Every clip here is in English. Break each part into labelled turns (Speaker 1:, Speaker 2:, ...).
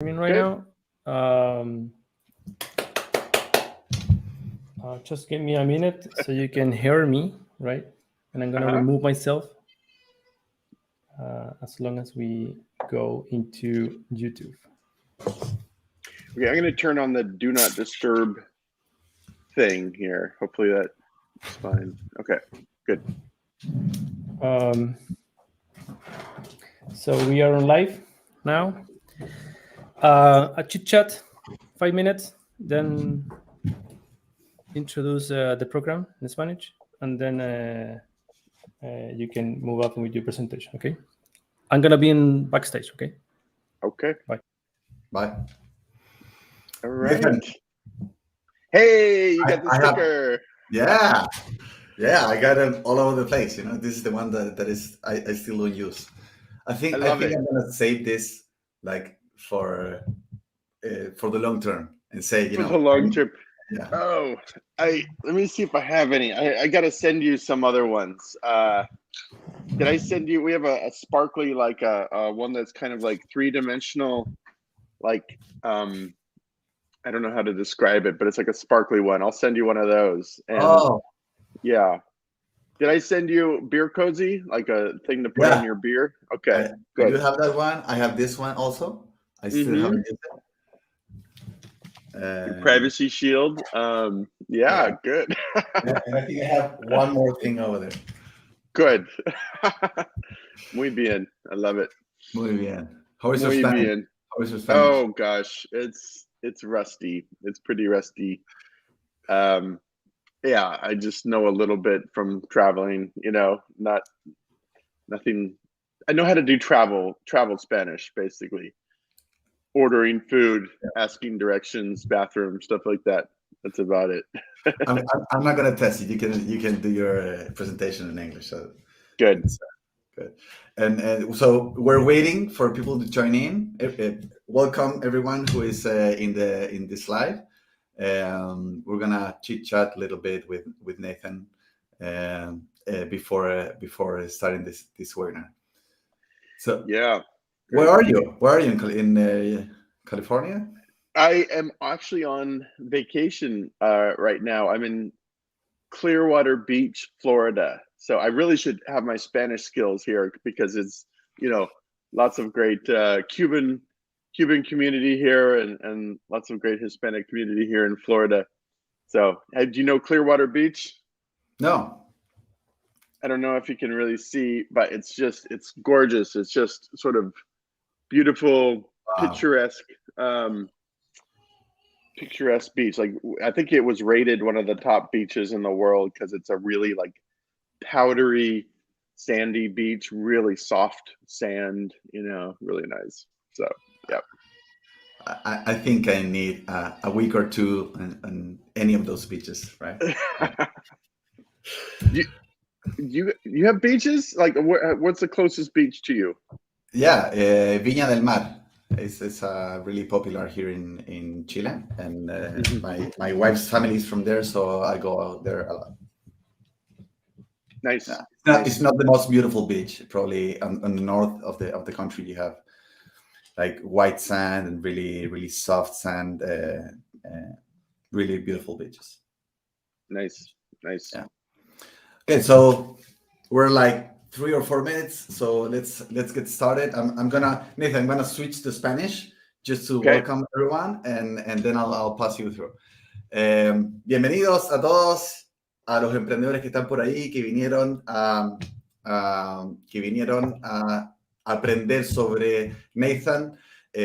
Speaker 1: Right now. Just give me a minute so you can hear me, right? And I'm going to remove myself as long as we go into YouTube.
Speaker 2: Okay, I'm going to turn on the do not disturb thing here. Hopefully that's fine. Okay, good.
Speaker 1: So we are on live now. A chit chat, 5 minutes, then introduce the program in Spanish, and then you can move up with your presentation. Okay, I'm gonna be in backstage. Okay.
Speaker 2: Okay.
Speaker 3: Bye.
Speaker 2: All right. Nathan. Hey, you got the sticker.
Speaker 3: Yeah, I got them all over the place. You know, this is the one that is I still don't use. I think I'm gonna save this like for the long term and say
Speaker 2: for the long term. Yeah. Oh, let me see if I have any. I gotta send you some other ones. Did I send you? We have a sparkly like a one that's kind of like 3-dimensional, like I don't know how to describe it, but it's like a sparkly one. I'll send you one of those. And yeah. Did I send you beer cozy, like a thing to put on your beer? Okay, good.
Speaker 3: I do have that one. I have this one also. I still haven't used it.
Speaker 2: Privacy shield. Yeah, good.
Speaker 3: And I think I have one more thing over there.
Speaker 2: Good. Muy bien. I love it.
Speaker 3: Muy bien. How is your Spanish? How is your Spanish?
Speaker 2: Oh gosh, it's rusty. It's pretty rusty. Yeah, I just know a little bit from traveling, you know, nothing. I know how to do travel Spanish, basically. Ordering food, asking directions, bathroom, stuff like that. That's about it.
Speaker 3: I'm not gonna test it. You can do your presentation in English. So
Speaker 2: good.
Speaker 3: Good. And so we're waiting for people to join in. Welcome everyone who is in this live. We're gonna chit chat a little bit with Nathan before starting this webinar. So
Speaker 2: yeah,
Speaker 3: where are you? Where are you in California?
Speaker 2: I am actually on vacation right now. I'm in Clearwater Beach, Florida. So I really should have my Spanish skills here because it's, you know, lots of great Cuban community here and lots of great Hispanic community here in Florida. So do you know Clearwater Beach?
Speaker 3: No.
Speaker 2: I don't know if you can really see, but it's gorgeous. It's just sort of beautiful, picturesque beach. Like I think it was rated one of the top beaches in the world because it's a really like powdery, sandy beach, really soft sand, you know, really nice. So yeah.
Speaker 3: I think I need a week or two on any of those beaches, right?
Speaker 2: You have beaches? Like what's the closest beach to you?
Speaker 3: Yeah, Viña del Mar. It's really popular here in Chile, and my wife's family is from there, so I go out there a lot.
Speaker 2: Nice.
Speaker 3: It's not the most beautiful beach. Probably on the north of the country, you have like white sand and really soft sand, really beautiful beaches.
Speaker 2: Nice.
Speaker 3: Yeah. Okay, so we're like 3 or 4 minutes, so let's get started. Nathan, I'm gonna switch to Spanish just to welcome everyone, and then I'll pass you through. Bienvenidos a todos, a los emprendedores que están por ahí, que vinieron a aprender sobre Nathan,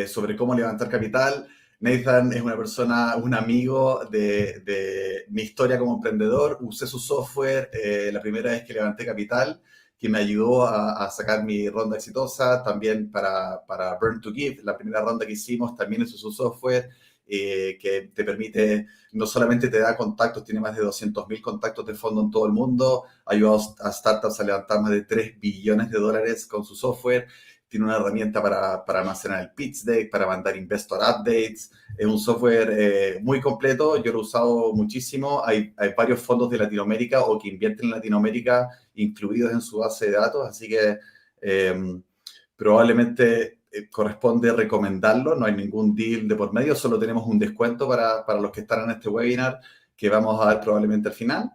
Speaker 3: sobre cómo levantar capital. Nathan es una persona, un amigo de mi historia como emprendedor. Usé su software la primera vez que levanté capital, que me ayudó a sacar mi ronda exitosa. También para Burn to Give, la primera ronda que hicimos, también usé su software, que te permite, no solamente te da contactos, tiene más de 200,000 contactos de fondo en todo el mundo, ha ayudado a startups a levantar más de $3 billones con su software. Tiene una herramienta para almacenar el pitch deck, para mandar investor updates. Es un software muy completo. Yo lo he usado muchísimo. Hay varios fondos de Latinoamérica o que invierten en Latinoamérica incluidos en su base de datos. Así que probablemente corresponde recomendarlo, no hay ningún deal de por medio, solo tenemos un descuento para los que están en este webinar que vamos a dar probablemente al final.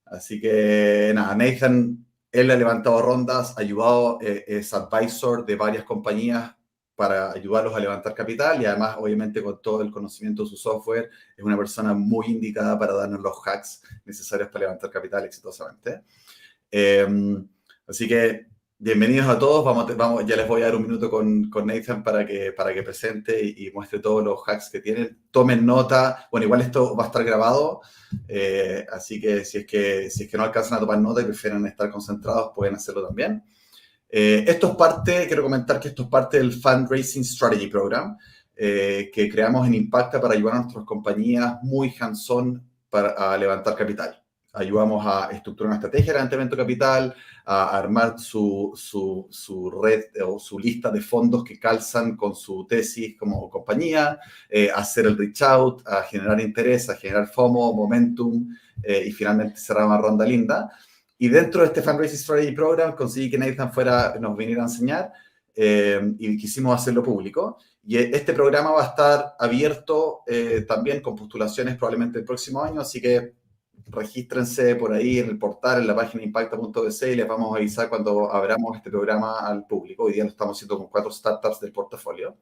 Speaker 3: Así que nada, Nathan, él ha levantado rondas, ha ayudado, es advisor de varias compañías para ayudarlos a levantar capital y además, obviamente, con todo el conocimiento de su software, es una persona muy indicada para darnos los hacks necesarios para levantar capital exitosamente. Así que bienvenidos a todos. Vamos, ya les voy a dar un minuto con Nathan para que presente y muestre todos los hacks que tienen. Tomen nota. Bueno, igual esto va a estar grabado, así que si es que no alcanzan a tomar nota y prefieren estar concentrados, pueden hacerlo también. Quiero comentar que esto es parte del Fundraising Strategy Program que creamos en Impacta para ayudar a nuestras compañías muy hands-on a levantar capital. Ayudamos a estructurar una estrategia de levantamiento de capital, a armar su red o su lista de fondos que calzan con su tesis como compañía, a hacer el reach out, a generar interés, a generar Fomo, momentum y finalmente cerrar una ronda linda. Y dentro de este Fundraising Strategy Program conseguí que Nathan nos viniera a enseñar y quisimos hacerlo público. Y este programa va a estar abierto también con postulaciones probablemente el próximo año, así que regístrense por ahí en el portal, en la página impacta.bc y les vamos a avisar cuando abramos este programa al público. Hoy día lo estamos haciendo con 4 startups del portafolio.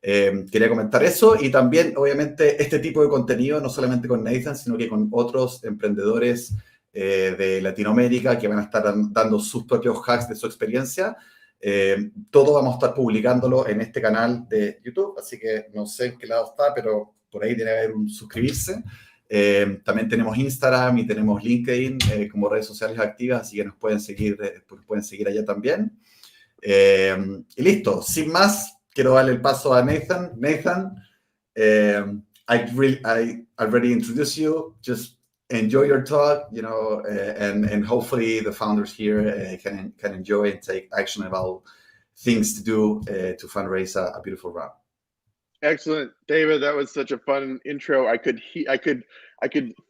Speaker 3: Quería comentar eso y también, obviamente, este tipo de contenido, no solamente con Nathan, sino que con otros emprendedores de Latinoamérica que van a estar dando sus propios hacks de su experiencia. Todo vamos a estar publicándolo en este canal de YouTube, así que no sé en qué lado está, pero por ahí tiene que haber un suscribirse. También tenemos Instagram y tenemos LinkedIn como redes sociales activas, así que nos pueden seguir allá también. Y listo, sin más, quiero darle el paso a Nathan. Nathan, I already introduced you. Just enjoy your talk, and hopefully the founders here can enjoy and take actionable things to do to fundraise a beautiful round.
Speaker 2: Excellent, David. That was such a fun intro. I could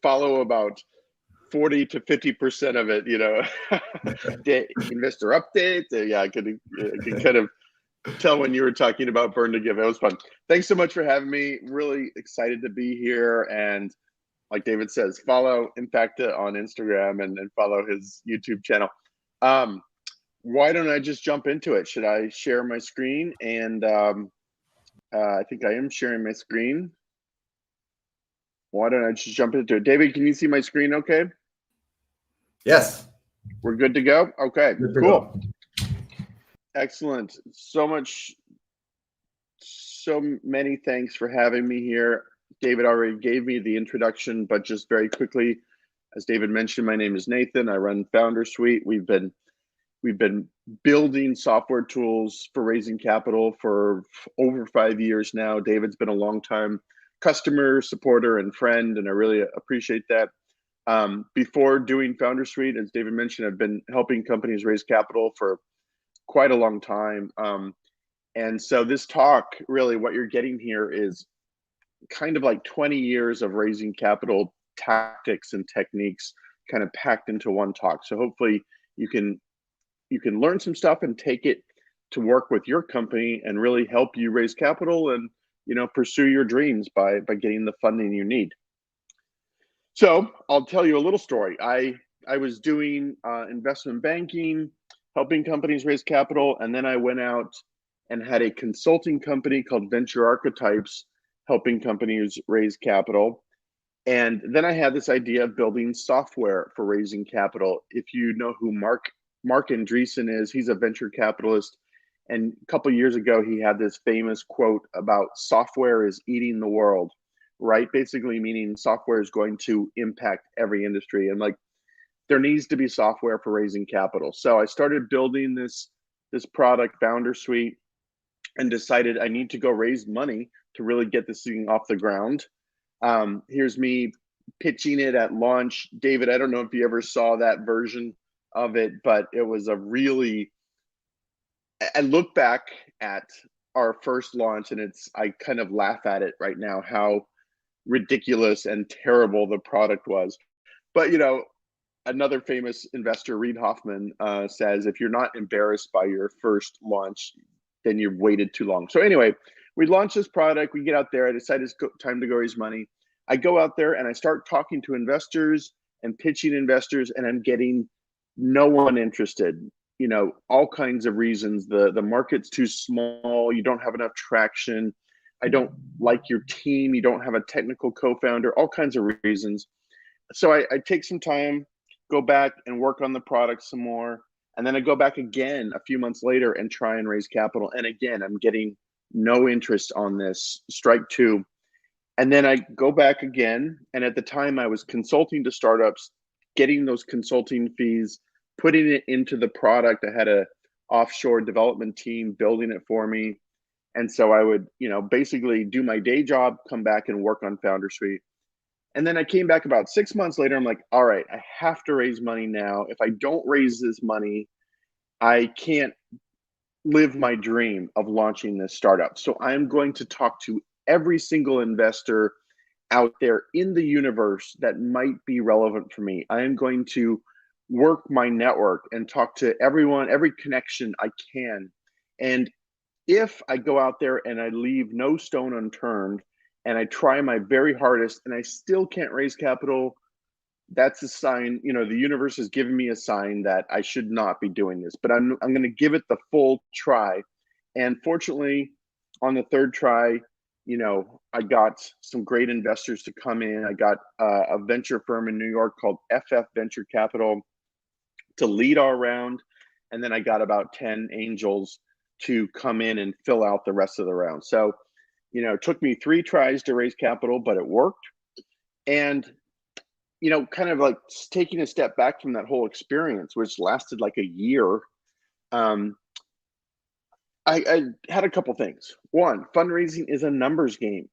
Speaker 2: follow about 40 to 50% of it. The investor update. Yeah, I could kind of tell when you were talking about burn to give. It was fun. Thanks so much for having me. Really excited to be here. And like David says, follow Impacta on Instagram and follow his YouTube channel. Why don't I just jump into it? Should I share my screen? And I think I am sharing my screen. Why don't I just jump into it? David, can you see my screen okay?
Speaker 3: Yes.
Speaker 2: We're good to go? Okay,
Speaker 3: Good to
Speaker 2: cool.
Speaker 3: go.
Speaker 2: Excellent. So many thanks for having me here. David already gave me the introduction, but just very quickly, as David mentioned, my name is Nathan. I run Foundersuite. We've been building software tools for raising capital for over 5 years now. David's been a long-time customer, supporter, and friend, and I really appreciate that. Before doing Foundersuite, as David mentioned, I've been helping companies raise capital for quite a long time. And so this talk, really what you're getting here is kind of like 20 years of raising capital tactics and techniques kind of packed into one talk. So hopefully you can learn some stuff and take it to work with your company and really help you raise capital and pursue your dreams by getting the funding you need. So I'll tell you a little story. I was doing investment banking, helping companies raise capital, and then I went out and had a consulting company called Venture Archetypes, helping companies raise capital. And then I had this idea of building software for raising capital. If you know who Mark Andreessen is, he's a venture capitalist. And a couple of years ago, he had this famous quote about software is eating the world, right? Basically meaning software is going to impact every industry. And like, there needs to be software for raising capital. So I started building this product, Foundersuite, and decided I need to go raise money to really get this thing off the ground. Here's me pitching it at launch. David, I don't know if you ever saw that version of it, but it was I look back at our first launch and I kind of laugh at it right now, how ridiculous and terrible the product was. But, another famous investor, Reid Hoffman, says, if you're not embarrassed by your first launch, then you've waited too long. So anyway, we launch this product, we get out there, I decide it's time to go raise money. I go out there and I start talking to investors and pitching investors, and I'm getting no one interested. You know, all kinds of reasons. The market's too small, you don't have enough traction, I don't like your team, you don't have a technical co-founder, all kinds of reasons. So I take some time, go back and work on the product some more. And then I go back again a few months later and try and raise capital. And again, I'm getting no interest on this, strike two. And then I go back again. And at the time I was consulting to startups, getting those consulting fees, putting it into the product. I had a offshore development team building it for me. And so I would, you know, basically do my day job, come back and work on Foundersuite. And then I came back about 6 months later. I'm like, all right, I have to raise money now. If I don't raise this money, I can't live my dream of launching this startup. So I'm going to talk to every single investor out there in the universe that might be relevant for me. I am going to work my network and talk to everyone, every connection I can. And if I go out there and I leave no stone unturned, and I try my very hardest and I still can't raise capital, that's a sign, you know, the universe has given me a sign that I should not be doing this, but I'm going to give it the full try. And fortunately, on the third try, you know, I got some great investors to come in. I got a venture firm in New York called FF Venture Capital to lead our round. And then I got about 10 angels to come in and fill out the rest of the round. So, you know, it took me 3 tries to raise capital, but it worked. And, you know, kind of like taking a step back from that whole experience, which lasted like a year, I had a couple things. One, fundraising is a numbers game.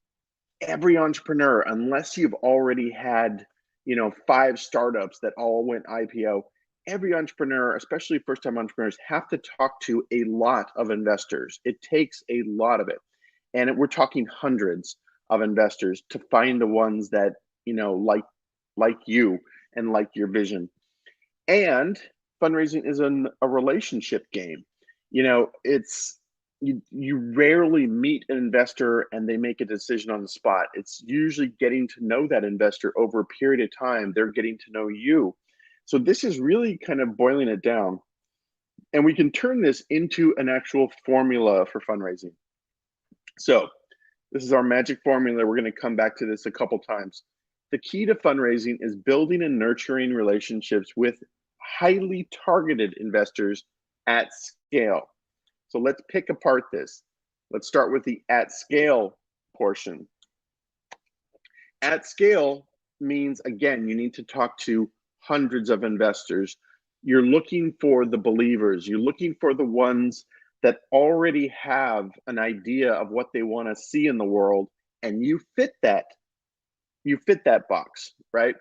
Speaker 2: Every entrepreneur, unless you've already had, you know, 5 startups that all went IPO, every entrepreneur, especially first-time entrepreneurs, have to talk to a lot of investors. It takes a lot of it. And we're talking hundreds of investors to find the ones that, you know, like you and like your vision. And fundraising is a relationship game. You know, it's you rarely meet an investor and they make a decision on the spot. It's usually getting to know that investor over a period of time. They're getting to know you. So this is really kind of boiling it down. And we can turn this into an actual formula for fundraising. So this is our magic formula. We're going to come back to this a couple times. The key to fundraising is building and nurturing relationships with highly targeted investors at scale. So let's pick apart this. Let's start with the at scale portion. At scale means, again, you need to talk to hundreds of investors. You're looking for the believers. You're looking for the ones that already have an idea of what they want to see in the world, and you fit that box, right?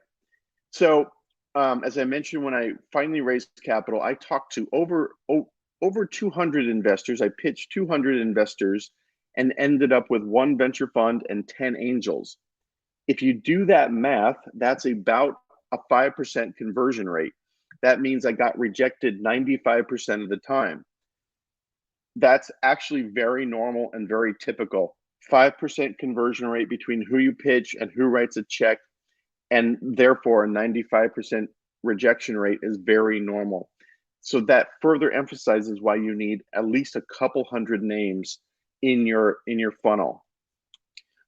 Speaker 2: So as I mentioned, when I finally raised capital, I talked to over 200 investors. I pitched 200 investors and ended up with 1 venture fund and 10 angels. If you do that math, that's about a 5% conversion rate. That means I got rejected 95% of the time. That's actually very normal and very typical. 5% conversion rate between who you pitch and who writes a check, and therefore a 95% rejection rate is very normal. So that further emphasizes why you need at least a couple hundred names in your funnel.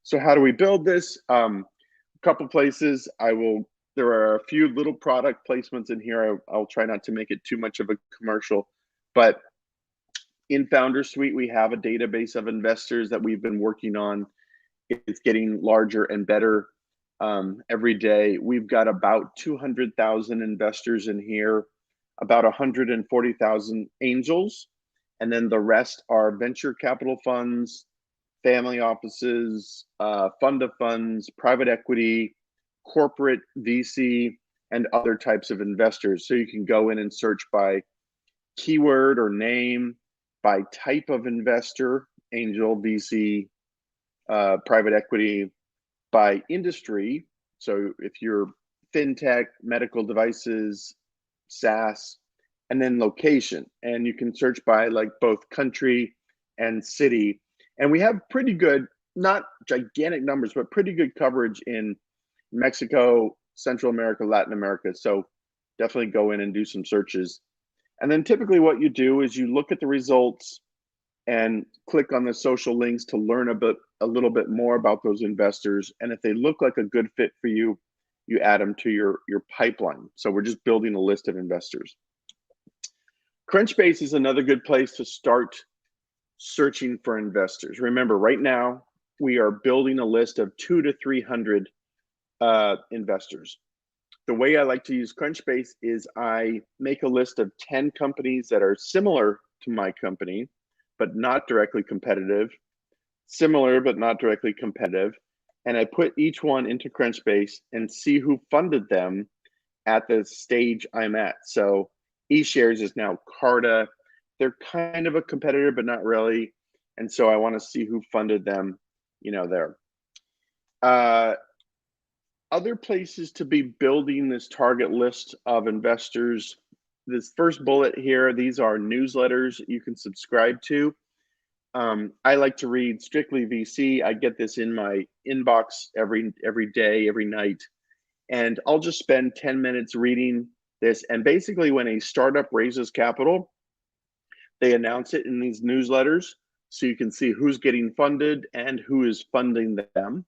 Speaker 2: So how do we build this? A couple places. There are a few little product placements in here. I'll try not to make it too much of a commercial, but in Foundersuite, we have a database of investors that we've been working on. It's getting larger and better every day. We've got about 200,000 investors in here, about 140,000 angels, and then the rest are venture capital funds, family offices, fund of funds, private equity, corporate VC, and other types of investors. So you can go in and search by keyword or name, by type of investor, angel, VC, private equity, by industry. So if you're fintech, medical devices, SaaS, and then location. And you can search by like both country and city. And we have pretty good, not gigantic numbers, but pretty good coverage in Mexico, Central America, Latin America. So definitely go in and do some searches. And then typically what you do is you look at the results and click on the social links to learn a little bit more about those investors. And if they look like a good fit for you, you add them to your pipeline. So we're just building a list of investors. Crunchbase is another good place to start searching for investors. Remember, right now we are building a list of 200 to 300 investors. The way I like to use Crunchbase is I make a list of 10 companies that are similar to my company, but not directly competitive, similar but not directly competitive, and I put each one into Crunchbase and see who funded them at the stage I'm at. So eShares is now Carta. They're kind of a competitor, but not really. And so I want to see who funded them, there. Other places to be building this target list of investors. This first bullet here, these are newsletters you can subscribe to. I like to read Strictly VC. I get this in my inbox every day, every night. And I'll just spend 10 minutes reading this. And basically when a startup raises capital, they announce it in these newsletters so you can see who's getting funded and who is funding them.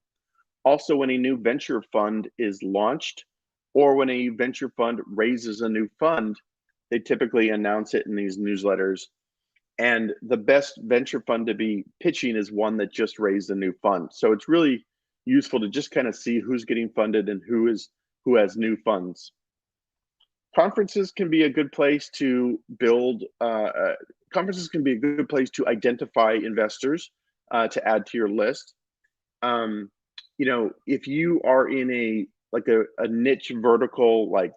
Speaker 2: Also, when a new venture fund is launched or when a venture fund raises a new fund, they typically announce it in these newsletters. And the best venture fund to be pitching is one that just raised a new fund. So it's really useful to just kind of see who's getting funded and who has new funds. Conferences can be a good place to build. Conferences can be a good place to identify investors to add to your list. If you are in a niche vertical like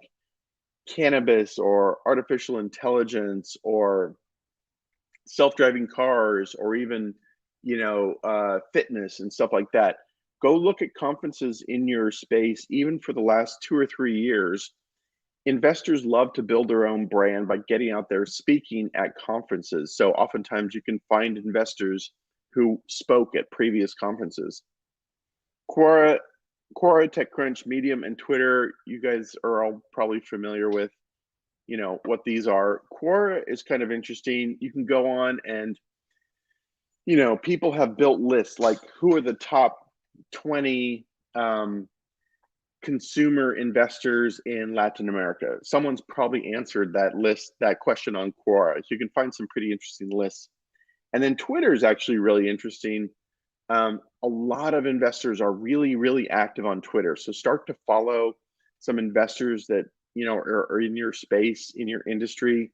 Speaker 2: cannabis or artificial intelligence or self-driving cars or even fitness and stuff like that, go look at conferences in your space. Even for the last 2 or 3 years, investors love to build their own brand by getting out there speaking at conferences. So oftentimes you can find investors who spoke at previous conferences. Quora, TechCrunch, Medium, and Twitter, you guys are all probably familiar with what these are. Quora is kind of interesting. You can go on and, people have built lists like who are the top 20 consumer investors in Latin America. Someone's probably answered that question on Quora. So you can find some pretty interesting lists. And then Twitter is actually really interesting. A lot of investors are really, really active on Twitter. So start to follow some investors that are in your space, in your industry,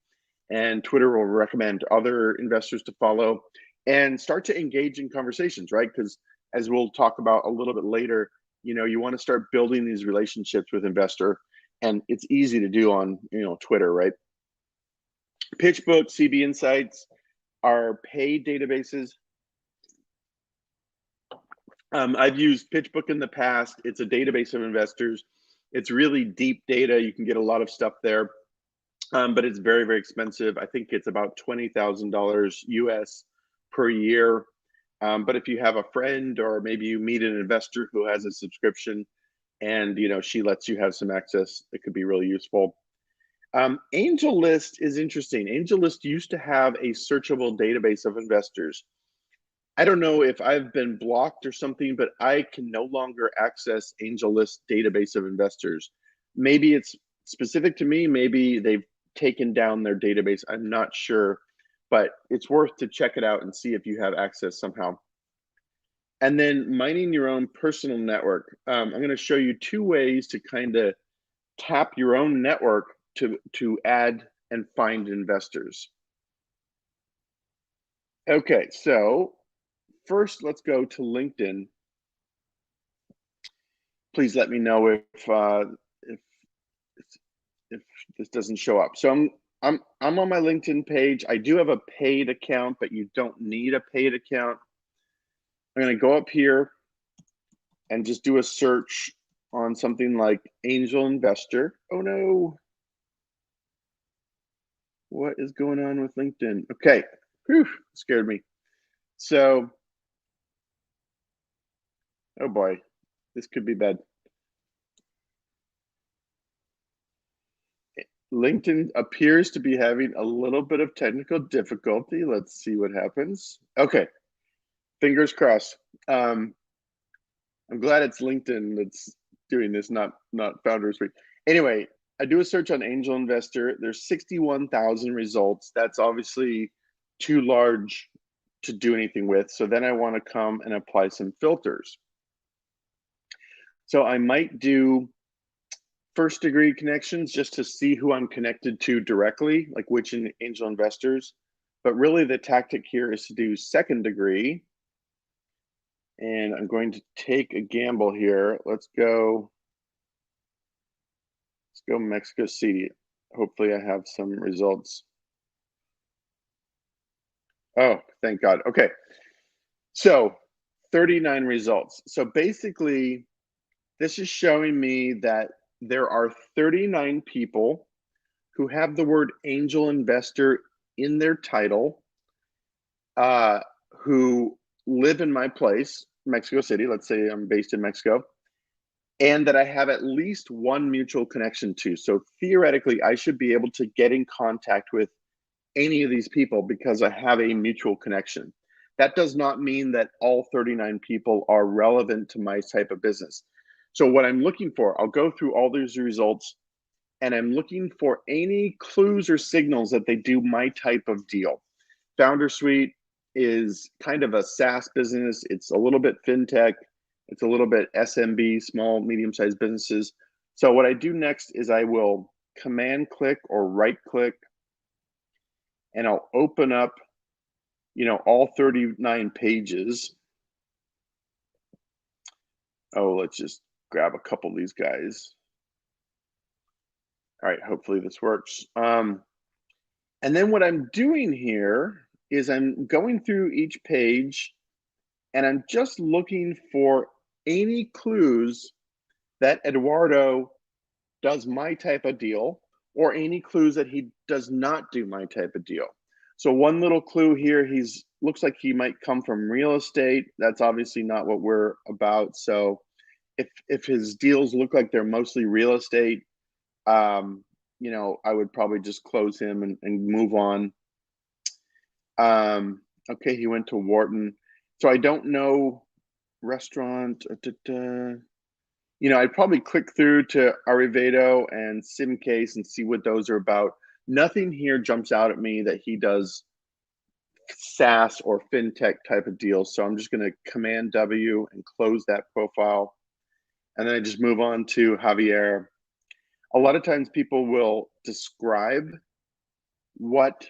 Speaker 2: and Twitter will recommend other investors to follow and start to engage in conversations, right? Because as we'll talk about a little bit later, you want to start building these relationships with investor, and it's easy to do on Twitter, right? PitchBook, CB Insights are paid databases. I've used PitchBook in the past. It's a database of investors. It's really deep data. You can get a lot of stuff there, but it's very, very expensive. I think it's about $20,000 US per year. But if you have a friend or maybe you meet an investor who has a subscription and she lets you have some access, it could be really useful. AngelList is interesting. AngelList used to have a searchable database of investors. I don't know if I've been blocked or something, but I can no longer access AngelList database of investors. Maybe it's specific to me. Maybe they've taken down their database. I'm not sure, but it's worth to check it out and see if you have access somehow. And then mining your own personal network. I'm going to show you 2 ways to kind of tap your own network to add and find investors. Okay, so first, let's go to LinkedIn. Please let me know if this doesn't show up. So I'm on my LinkedIn page. I do have a paid account, but you don't need a paid account. I'm going to go up here and just do a search on something like angel investor. Oh no. What is going on with LinkedIn? Okay. Whew, scared me. So, oh boy, this could be bad. LinkedIn appears to be having a little bit of technical difficulty. Let's see what happens. Okay, fingers crossed. I'm glad it's LinkedIn that's doing this, not Foundersuite. Anyway, I do a search on angel investor. There's 61,000 results. That's obviously too large to do anything with. So then I want to come and apply some filters. So I might do first degree connections just to see who I'm connected to directly, like which angel investors. But really the tactic here is to do second degree. And I'm going to take a gamble here. Let's go Mexico City. Hopefully I have some results. Oh, thank God. Okay. So 39 results. So basically, this is showing me that there are 39 people who have the word angel investor in their title, who live in my place, Mexico City. Let's say I'm based in Mexico, and that I have at least one mutual connection to. So theoretically, I should be able to get in contact with any of these people because I have a mutual connection. That does not mean that all 39 people are relevant to my type of business. So what I'm looking for, I'll go through all these results, and I'm looking for any clues or signals that they do my type of deal. Foundersuite is kind of a SaaS business. It's a little bit fintech. It's a little bit SMB, small, medium-sized businesses. So what I do next is I will command click or right click, and I'll open up, all 39 pages. Oh, let's just grab a couple of these guys. All right, hopefully this works. And then what I'm doing here is I'm going through each page, and I'm just looking for any clues that Eduardo does my type of deal, or any clues that he does not do my type of deal. So one little clue here, looks like he might come from real estate. That's obviously not what we're about. So if his deals look like they're mostly real estate, I would probably just close him and move on. Okay, he went to Wharton. So I don't know restaurant. I'd probably click through to Arrivedo and Simcase and see what those are about. Nothing here jumps out at me that he does SaaS or fintech type of deals. So I'm just going to Command W and close that profile. And then I just move on to Javier. A lot of times people will describe what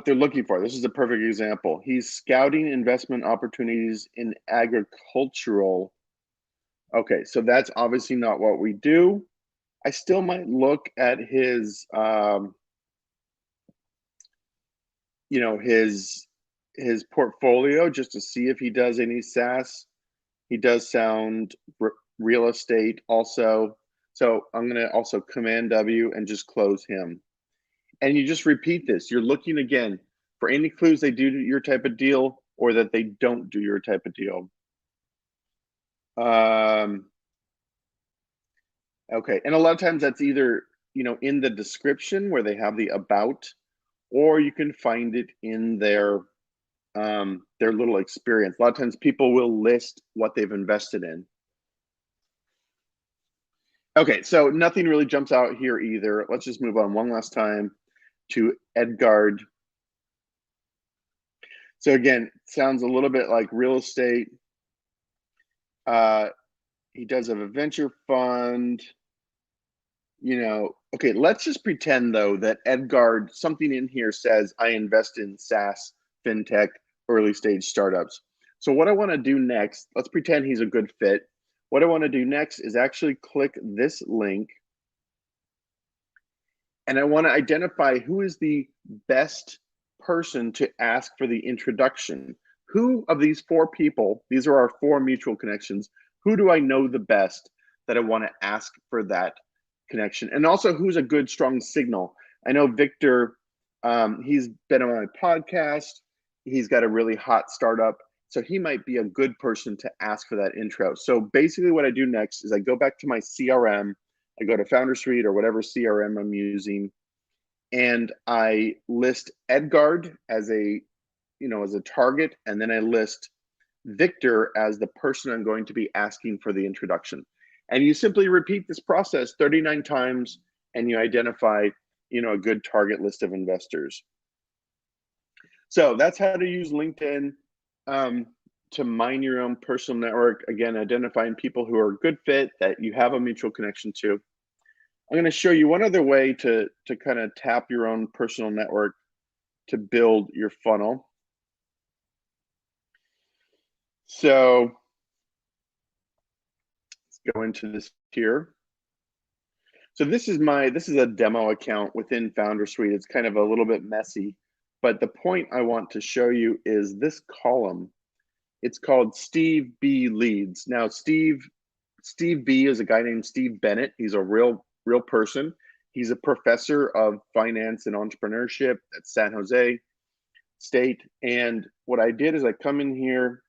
Speaker 2: they're looking for. This is a perfect example. He's scouting investment opportunities in agricultural. Okay, so that's obviously not what we do. I still might look at his, his portfolio just to see if he does any SaaS. He does sound real estate also. So I'm going to also Command W and just close him. And you just repeat this. You're looking again for any clues they do your type of deal or that they don't do your type of deal. Okay, and a lot of times that's either, in the description where they have the about, or you can find it in their little experience. A lot of times people will list what they've invested in. Okay, so nothing really jumps out here either. Let's just move on one last time to Edgard. So again, sounds a little bit like real estate. He does have a venture fund. Okay, let's just pretend though that Edgard, something in here says I invest in SaaS, fintech, early stage startups. So what I want to do next, let's pretend he's a good fit. What I want to do next is actually click this link, and I want to identify who is the best person to ask for the introduction. Who of these 4 people, these are our 4 mutual connections, who do I know the best that I want to ask for that connection? And also, who's a good, strong signal? I know Victor, he's been on my podcast. he's got a really hot startup. So he might be a good person to ask for that intro. So basically what I do next is I go back to my CRM, I go to Foundersuite or whatever CRM I'm using, and I list Edgard as a, as a target, and then I list Victor as the person I'm going to be asking for the introduction. And you simply repeat this process 39 times and you identify, a good target list of investors. So that's how to use LinkedIn to mine your own personal network. Again, identifying people who are a good fit that you have a mutual connection to. I'm going to show you one other way to kind of tap your own personal network to build your funnel. So let's go into this here. So this is a demo account within Foundersuite. It's kind of a little bit messy, but the point I want to show you is this column. It's called Steve B Leads. Now, Steve B is a guy named Steve Bennett. He's a real person. He's a professor of finance and entrepreneurship at San Jose State. And what I did is I come in here,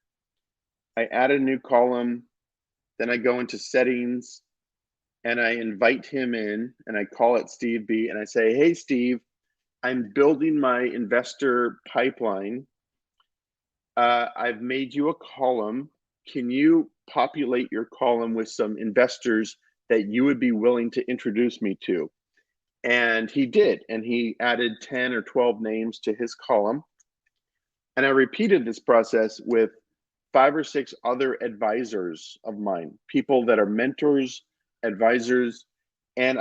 Speaker 2: I add a new column, then I go into settings and I invite him in and I call it Steve B and I say, hey, Steve, I'm building my investor pipeline. I've made you a column. Can you populate your column with some investors that you would be willing to introduce me to? And he did, and he added 10 or 12 names to his column. And I repeated this process with 5 or 6 other advisors of mine, people that are mentors, advisors, and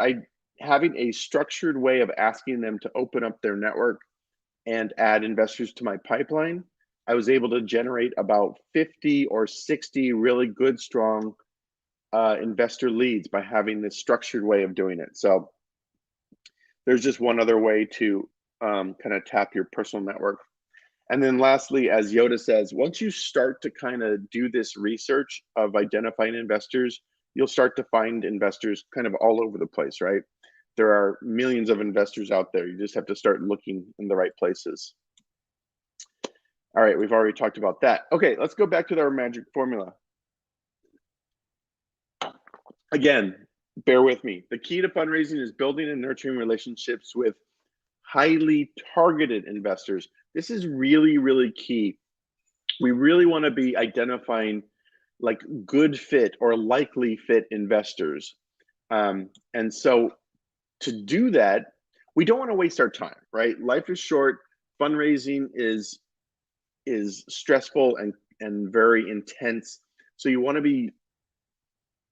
Speaker 2: having a structured way of asking them to open up their network and add investors to my pipeline. I was able to generate about 50 or 60 really good, strong investor leads by having this structured way of doing it. So there's just one other way to kind of tap your personal network. And then lastly, as Yoda says, once you start to kind of do this research of identifying investors, you'll start to find investors kind of all over the place, right? There are millions of investors out there. You just have to start looking in the right places. All right, we've already talked about that. Okay, let's go back to our magic formula. Again, bear with me. The key to fundraising is building and nurturing relationships with highly targeted investors. This is really, really key. We really want to be identifying like good fit or likely fit investors. And so to do that, we don't want to waste our time, right? Life is short. Fundraising is stressful and very intense. So you want to be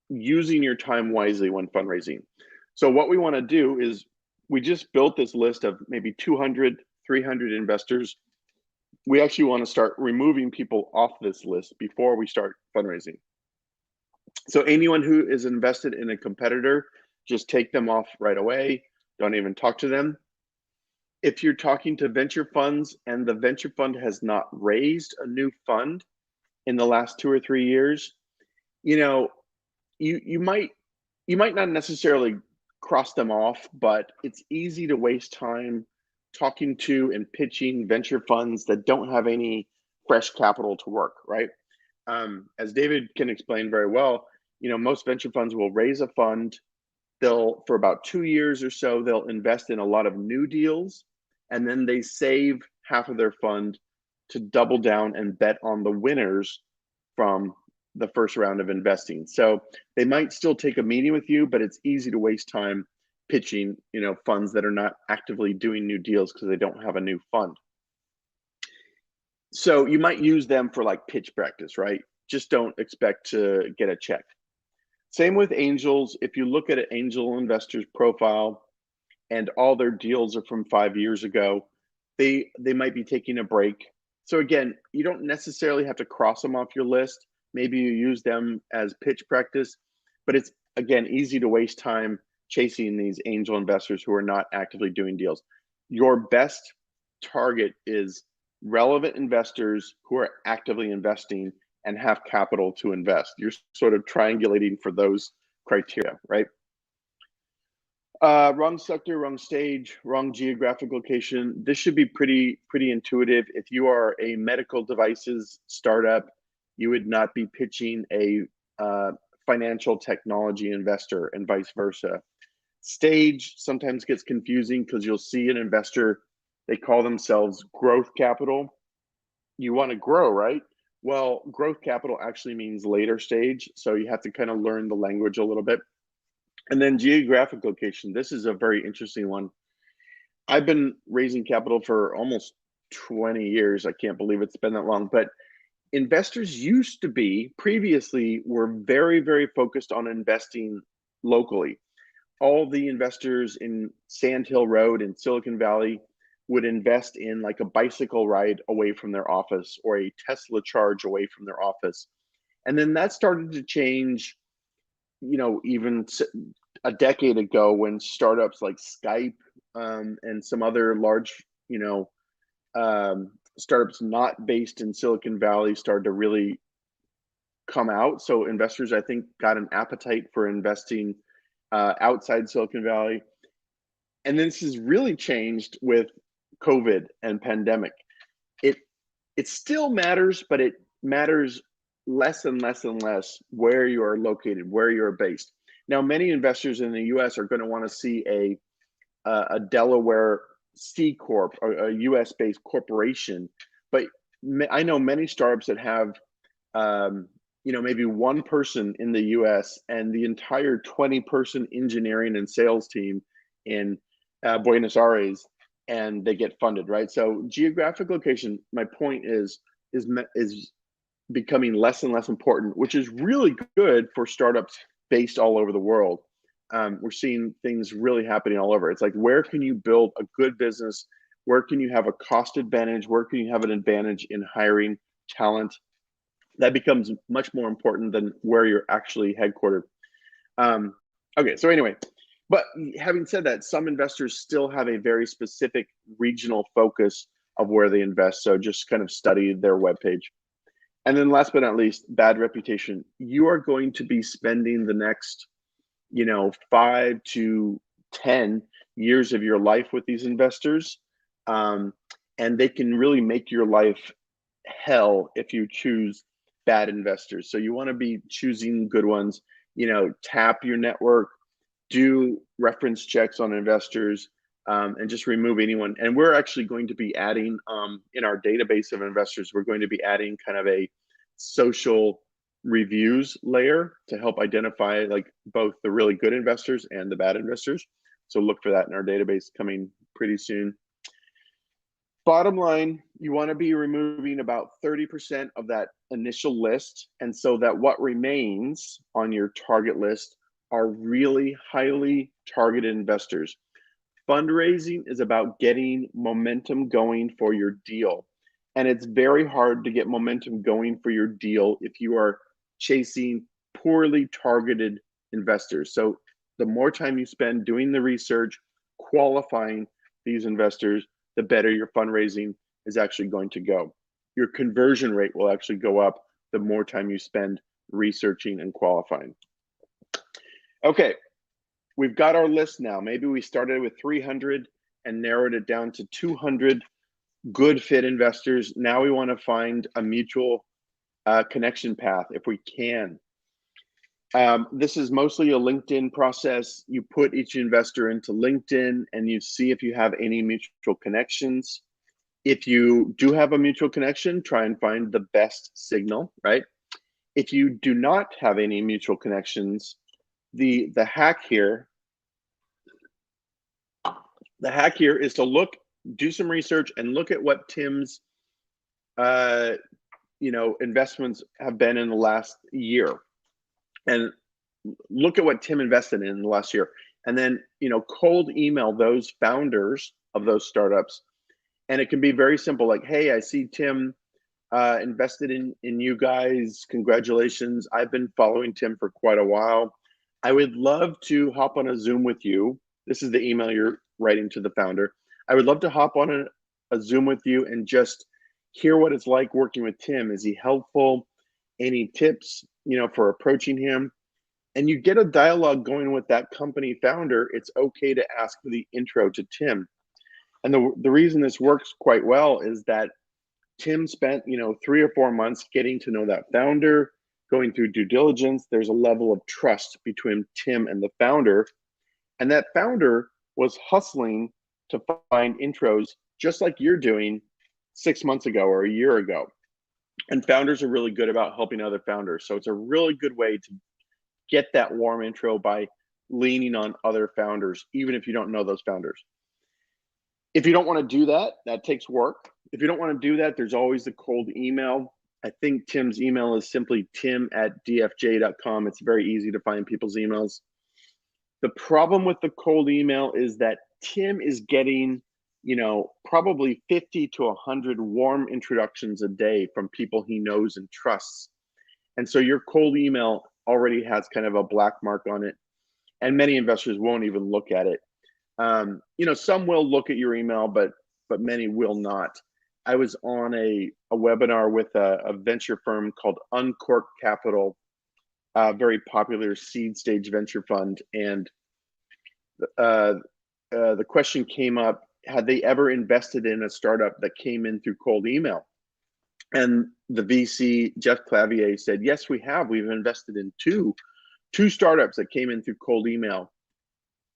Speaker 2: using your time wisely when fundraising. So what we want to do is we just built this list of maybe 200, 300 investors. We actually want to start removing people off this list before we start fundraising. So anyone who is invested in a competitor, just take them off right away. Don't even talk to them. If you're talking to venture funds and the venture fund has not raised a new fund in the last 2 or 3 years, you might not necessarily cross them off, but it's easy to waste time talking to and pitching venture funds that don't have any fresh capital to work, right? As David can explain very well, most venture funds will raise a fund. For about 2 years or so, they'll invest in a lot of new deals, and then they save half of their fund to double down and bet on the winners from the first round of investing. So they might still take a meeting with you, but it's easy to waste time pitching, funds that are not actively doing new deals because they don't have a new fund. So you might use them for like pitch practice, right? Just don't expect to get a check. Same with angels. If you look at an angel investor's profile and all their deals are from 5 years ago, they might be taking a break. So again, you don't necessarily have to cross them off your list. Maybe you use them as pitch practice, but it's, again, easy to waste time chasing these angel investors who are not actively doing deals. Your best target is relevant investors who are actively investing and have capital to invest. You're sort of triangulating for those criteria, right? Wrong sector, wrong stage, wrong geographic location. This should be pretty intuitive. If you are a medical devices startup, you would not be pitching a financial technology investor and vice versa. Stage sometimes gets confusing because you'll see an investor, they call themselves growth capital. You want to grow, right? Well, growth capital actually means later stage. So you have to kind of learn the language a little bit. And then geographic location. This is a very interesting one. I've been raising capital for almost 20 years. I can't believe it's been that long, but investors used to be, previously, were very focused on investing locally. All the investors in Sand Hill Road in Silicon Valley would invest in like a bicycle ride away from their office or a Tesla charge away from their office. And then that started to change, you know, even a decade ago when startups like Skype and some other large, you know, startups not based in Silicon Valley started to really come out. So investors, I think, got an appetite for investing outside Silicon Valley. And this has really changed with COVID and pandemic. It still matters, but it matters less and less where you are located, where you're based. Now, many investors in the US are going to want to see a Delaware C Corp or a US based corporation, but I know many startups that have you know, maybe one person in the US and the entire 20-person engineering and sales team in Buenos Aires, and they get funded, right? So geographic location, my point is becoming less and less important, which is really good for startups based all over the world. We're seeing things really happening all over. It's like, where can you build a good business? Where can you have a cost advantage? Where can you have an advantage in hiring talent? That becomes much more important than where you're actually headquartered. Okay, so anyway, but having said that, some investors still have a very specific regional focus of where they invest. So just kind of study their webpage. And then last but not least, bad reputation. You are going to be spending the next, you know, 5 to 10 years of your life with these investors. And they can really make your life hell if you choose bad investors. So you want to be choosing good ones, you know, tap your network, do reference checks on investors, and just remove anyone. And we're actually going to be adding in our database of investors, we're going to be adding kind of a social reviews layer to help identify like both the really good investors and the bad investors. So look for that in our database coming pretty soon. Bottom line, you want to be removing about 30% of that initial list. And so that what remains on your target list are really highly targeted investors. Fundraising is about getting momentum going for your deal. And it's very hard to get momentum going for your deal if you are chasing poorly targeted investors. So the more time you spend doing the research, qualifying these investors, the better your fundraising is actually going to go. Your conversion rate will actually go up the more time you spend researching and qualifying. Okay, we've got our list now. Maybe we started with 300 and narrowed it down to 200 good fit investors. Now we want to find a mutual connection path if we can. This is mostly a LinkedIn process. You put each investor into LinkedIn and you see if you have any mutual connections. If you do have a mutual connection, try and find the best signal, right? If you do not have any mutual connections, the hack here is to look, do some research and look at what Tim's investments have been in the last year. And look at what Tim invested in the last year. And then, cold email those founders of those startups. And it can be very simple, like, hey, I see Tim invested in you guys. Congratulations. I've been following Tim for quite a while. I would love to hop on a Zoom with you. This is the email you're writing to the founder. I would love to hop on a Zoom with you and just hear what it's like working with Tim. Is he helpful? Any tips, for approaching him? and you get a dialogue going with that company founder, it's okay to ask for the intro to Tim. And the reason this works quite well is that Tim spent, 3 or 4 months getting to know that founder, going through due diligence. There's a level of trust between Tim and the founder. And that founder was hustling to find intros just like you're doing 6 months ago or a year ago. And founders are really good about helping other founders. So it's a really good way to get that warm intro by leaning on other founders, even if you don't know those founders. If you don't want to do that, that takes work. If you don't want to do that, there's always the cold email. I think Tim's email is simply tim@dfj.com. It's very easy to find people's emails. The problem with the cold email is that Tim is getting, probably 50 to 100 warm introductions a day from people he knows and trusts. And so your cold email already has kind of a black mark on it, and many investors won't even look at it. Some will look at your email, but many will not. I was on a webinar with a venture firm called Uncork Capital, a very popular seed stage venture fund. And the question came up, had they ever invested in a startup that came in through cold email? And the VC, Jeff Clavier, said, yes, we have. We've invested in two startups that came in through cold email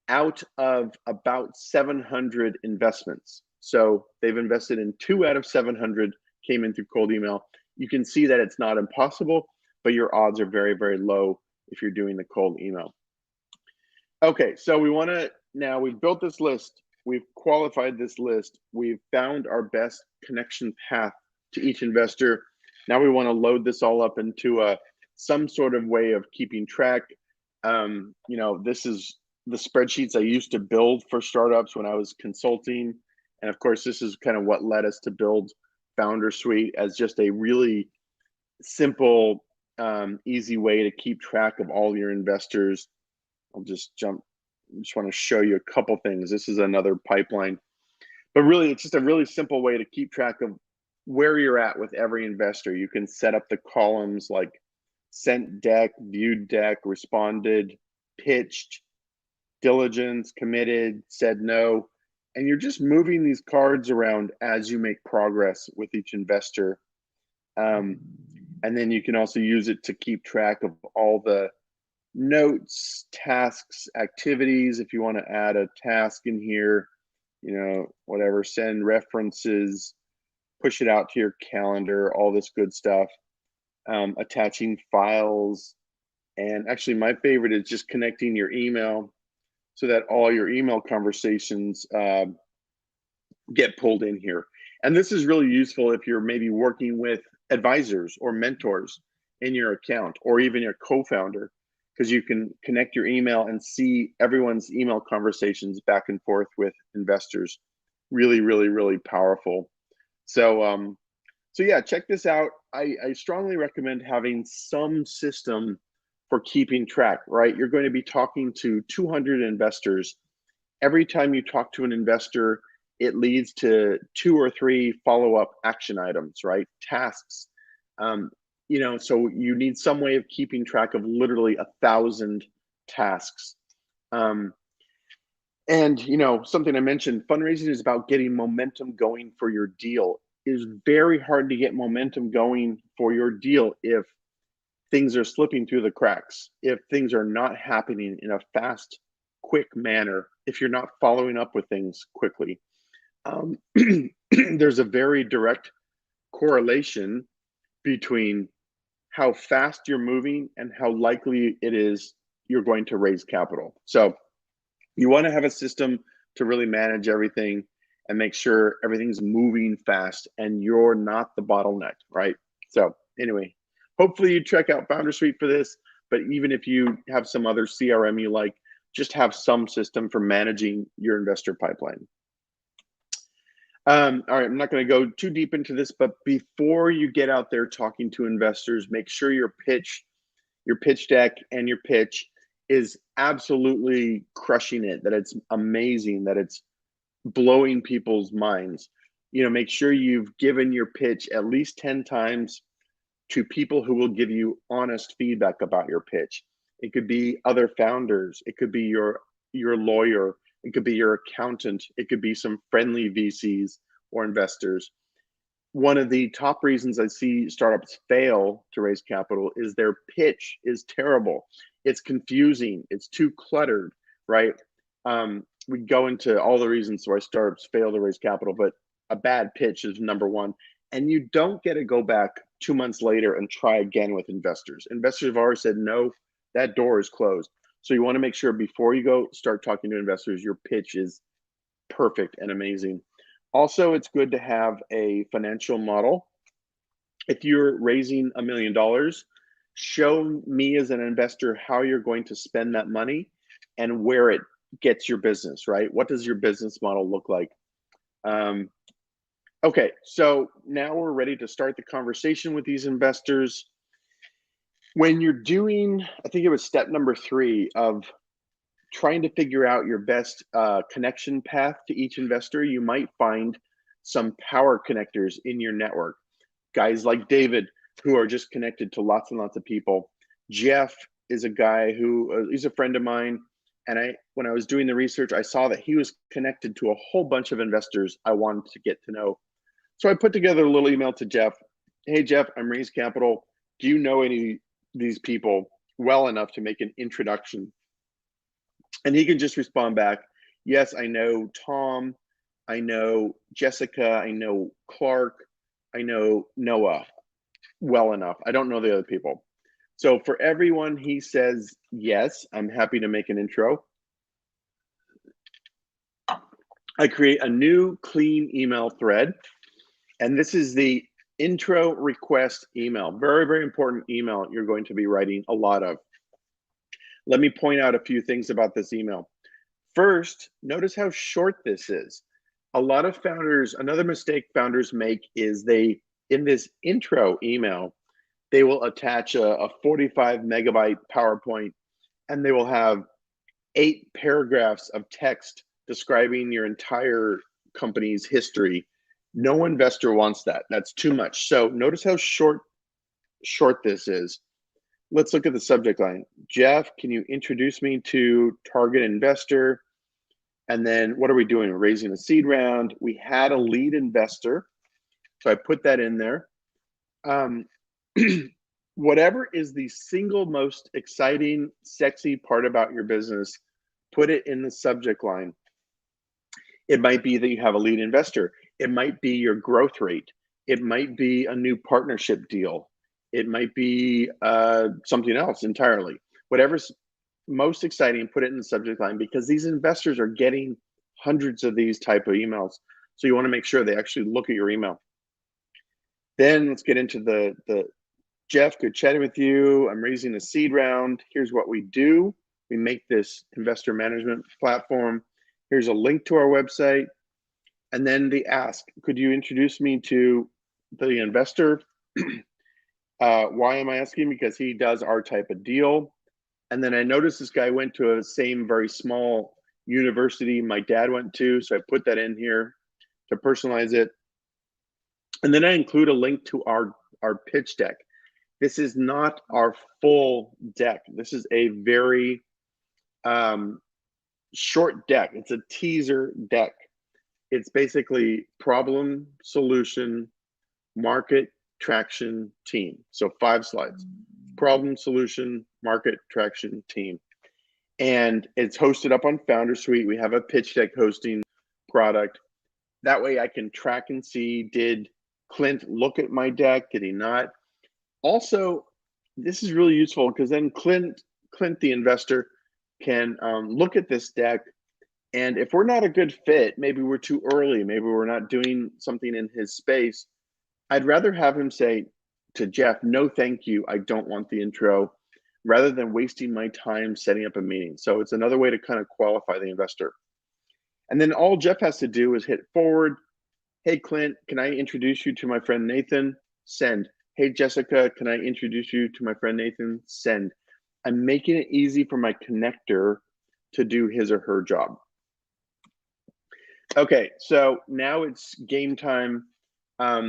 Speaker 2: out of about 700 investments. So they've invested in 2 out of 700 came in through cold email. You can see that it's not impossible, but your odds are very, very low if you're doing the cold email. Okay, so we've built this list. We've qualified this list. We've found our best connection path to each investor. Now we want to load this all up into some sort of way of keeping track. This is the spreadsheets I used to build for startups when I was consulting. And of course, this is kind of what led us to build Foundersuite as just a really simple, easy way to keep track of all your investors. I'll just jump. I just want to show you a couple things. This is another pipeline, but really it's just a really simple way to keep track of where you're at with every investor. You can set up the columns like sent deck, viewed deck, responded, pitched, diligence, committed, said no. And you're just moving these cards around as you make progress with each investor. And then you can also use it to keep track of all the notes, tasks, activities. If you want to add a task in here, whatever, send references, push it out to your calendar, all this good stuff, attaching files. And actually my favorite is just connecting your email so that all your email conversations get pulled in here. And this is really useful if you're maybe working with advisors or mentors in your account, or even your co-founder, because you can connect your email and see everyone's email conversations back and forth with investors. Really, really, really powerful. So yeah, check this out. I strongly recommend having some system for keeping track, right? You're going to be talking to 200 investors. Every time you talk to an investor, it leads to 2 or 3 follow-up action items, right? Tasks. So you need some way of keeping track of literally 1,000 tasks. And something I mentioned, fundraising is about getting momentum going for your deal. It is very hard to get momentum going for your deal if things are slipping through the cracks, if things are not happening in a fast, quick manner, if you're not following up with things quickly. There's a very direct correlation between how fast you're moving and how likely it is you're going to raise capital. So you want to have a system to really manage everything and make sure everything's moving fast and you're not the bottleneck, right? So anyway, hopefully you check out Foundersuite for this, but even if you have some other CRM you like, just have some system for managing your investor pipeline. All right, I'm not going to go too deep into this, but before you get out there talking to investors, make sure your pitch deck and your pitch is absolutely crushing it, that it's amazing, that it's blowing people's minds. Make sure you've given your pitch at least 10 times to people who will give you honest feedback about your pitch. It could be other founders. It could be your lawyer. It could be your accountant. It could be some friendly VCs or investors. One of the top reasons I see startups fail to raise capital is their pitch is terrible. It's confusing. It's too cluttered, right? We go into all the reasons why startups fail to raise capital, but a bad pitch is number one. And you don't get to go back 2 months later and try again with investors. Investors have already said, no, that door is closed. So you want to make sure before you go start talking to investors, your pitch is perfect and amazing. Also, it's good to have a financial model. If you're raising $1 million, show me as an investor how you're going to spend that money and where it gets your business, right? What does your business model look like? Okay, so now we're ready to start the conversation with these investors. When you're doing, I think it was step number 3 of trying to figure out your best connection path to each investor, you might find some power connectors in your network. Guys like David, who are just connected to lots and lots of people. Jeff is a guy who, he's a friend of mine. And when I was doing the research, I saw that he was connected to a whole bunch of investors I wanted to get to know. So I put together a little email to Jeff. Hey, Jeff, I'm Raise Capital. Do you know any of these people well enough to make an introduction? And he can just respond back, yes, I know Tom, I know Jessica, I know Clark, I know Noah well enough. I don't know the other people. So for everyone he says, yes, I'm happy to make an intro, I create a new clean email thread. And this is the intro request email. Very, very important email you're going to be writing a lot of. Let me point out a few things about this email. First, notice how short this is. A lot of founders, another mistake founders make is they, in this intro email, they will attach a 45 megabyte PowerPoint and they will have 8 paragraphs of text describing your entire company's history. No investor wants that. That's too much. So notice how short this is. Let's look at the subject line. Jeff, can you introduce me to target investor? And then what are we doing? We're raising a seed round. We had a lead investor. So I put that in there. Whatever is the single most exciting, sexy part about your business, put it in the subject line. It might be that you have a lead investor. It might be your growth rate. It might be a new partnership deal. It might be something else entirely. Whatever's most exciting, put it in the subject line, because these investors are getting hundreds of these type of emails. So you want to make sure they actually look at your email. Then let's get into the Jeff, good chatting with you. I'm raising a seed round. Here's what we do. We make this investor management platform. Here's a link to our website. And then the ask, could you introduce me to the investor? Why am I asking? Because he does our type of deal. And then I noticed this guy went to a same very small university my dad went to. So I put that in here to personalize it. And then I include a link to our pitch deck. This is not our full deck. This is a very short deck. It's a teaser deck. It's basically problem, solution, market, traction, team. So 5 slides. Problem, solution, market, traction, team. And it's hosted up on Foundersuite. We have a pitch deck hosting product. That way I can track and see, did Clint look at my deck? Did he not? Also, this is really useful because then Clint, the investor, can look at this deck. And if we're not a good fit, maybe we're too early, maybe we're not doing something in his space, I'd rather have him say to Jeff, no, thank you, I don't want the intro, rather than wasting my time setting up a meeting. So it's another way to kind of qualify the investor. And then all Jeff has to do is hit forward. Hey, Clint, can I introduce you to my friend Nathan? Send. Hey, Jessica, can I introduce you to my friend Nathan? Send. I'm making it easy for my connector to do his or her job. Okay, so now it's game time. I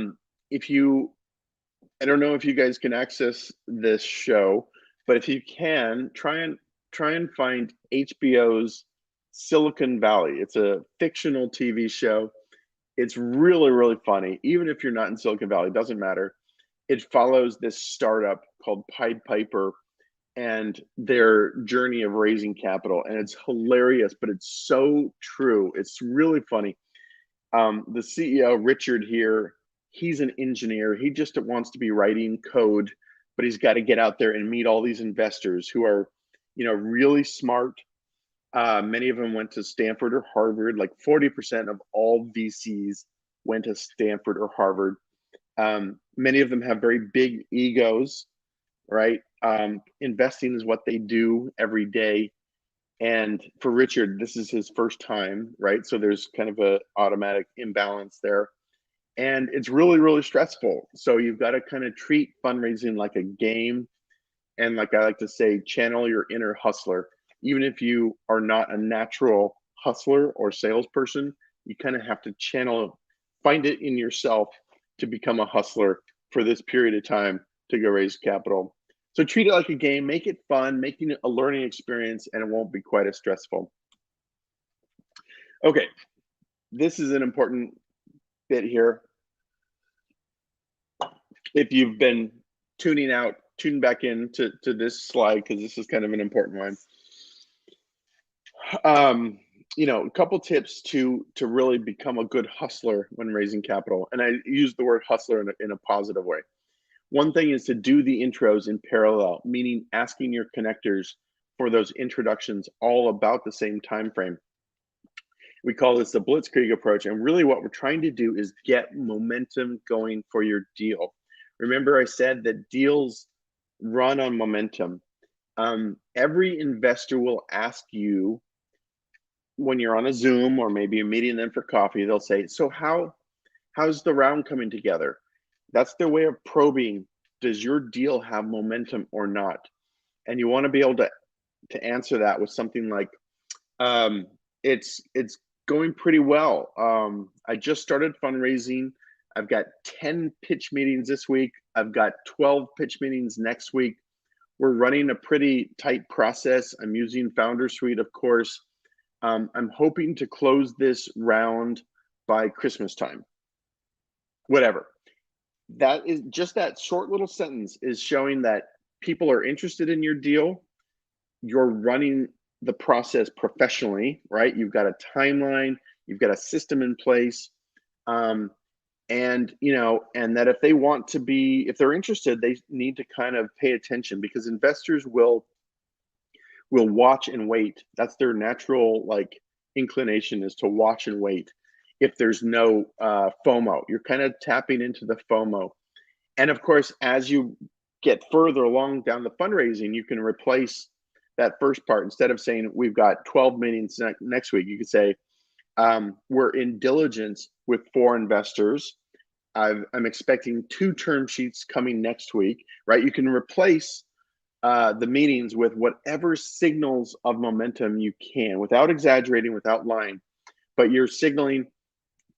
Speaker 2: don't know if you guys can access this show, But if you can, try and find HBO's Silicon Valley. It's a fictional TV show. It's really, really funny. Even if you're not in Silicon Valley, it doesn't matter. It follows this startup called Pied Piper and their journey of raising capital. And it's hilarious, but it's so true. It's really funny. The CEO, Richard here, he's an engineer. He just wants to be writing code, but he's got to get out there and meet all these investors who are, really smart. Many of them went to Stanford or Harvard. Like 40% of all VCs went to Stanford or Harvard. Many of them have very big egos, right? Investing is what they do every day. And for Richard, this is his first time, right? So there's kind of a automatic imbalance there. And it's really, really stressful. So you've got to kind of treat fundraising like a game. And like I like to say, channel your inner hustler. Even if you are not a natural hustler or salesperson, you kind of have to find it in yourself to become a hustler for this period of time to go raise capital. So treat it like a game, make it fun, making it a learning experience, and it won't be quite as stressful. Okay, this is an important bit here. If you've been tuning back in to this slide, because this is kind of an important one. A couple tips to really become a good hustler when raising capital. And I use the word hustler in a positive way. One thing is to do the intros in parallel, meaning asking your connectors for those introductions all about the same time frame. We call this the Blitzkrieg approach. And really what we're trying to do is get momentum going for your deal. Remember I said that deals run on momentum. Every investor will ask you when you're on a Zoom or maybe you're meeting them for coffee, they'll say, so how's the round coming together? That's their way of probing, does your deal have momentum or not? And you want to be able to answer that with something like, it's going pretty well. I just started fundraising. I've got 10 pitch meetings this week. I've got 12 pitch meetings next week. We're running a pretty tight process. I'm using Foundersuite, of course. I'm hoping to close this round by Christmas time. Whatever. That is just that short little sentence is showing that people are interested in your deal. You're running the process professionally, right? You've got a timeline, you've got a system in place. And that if they're interested, they need to kind of pay attention, because investors will watch and wait. That's their natural inclination, is to watch and wait. If there's no Fomo, you're kind of tapping into the Fomo. And of course, as you get further along down the fundraising, you can replace that first part. Instead of saying we've got 12 meetings next week, you could say we're in diligence with 4 investors. I'm expecting 2 term sheets coming next week, right? You can replace the meetings with whatever signals of momentum you can, without exaggerating, without lying, but you're signaling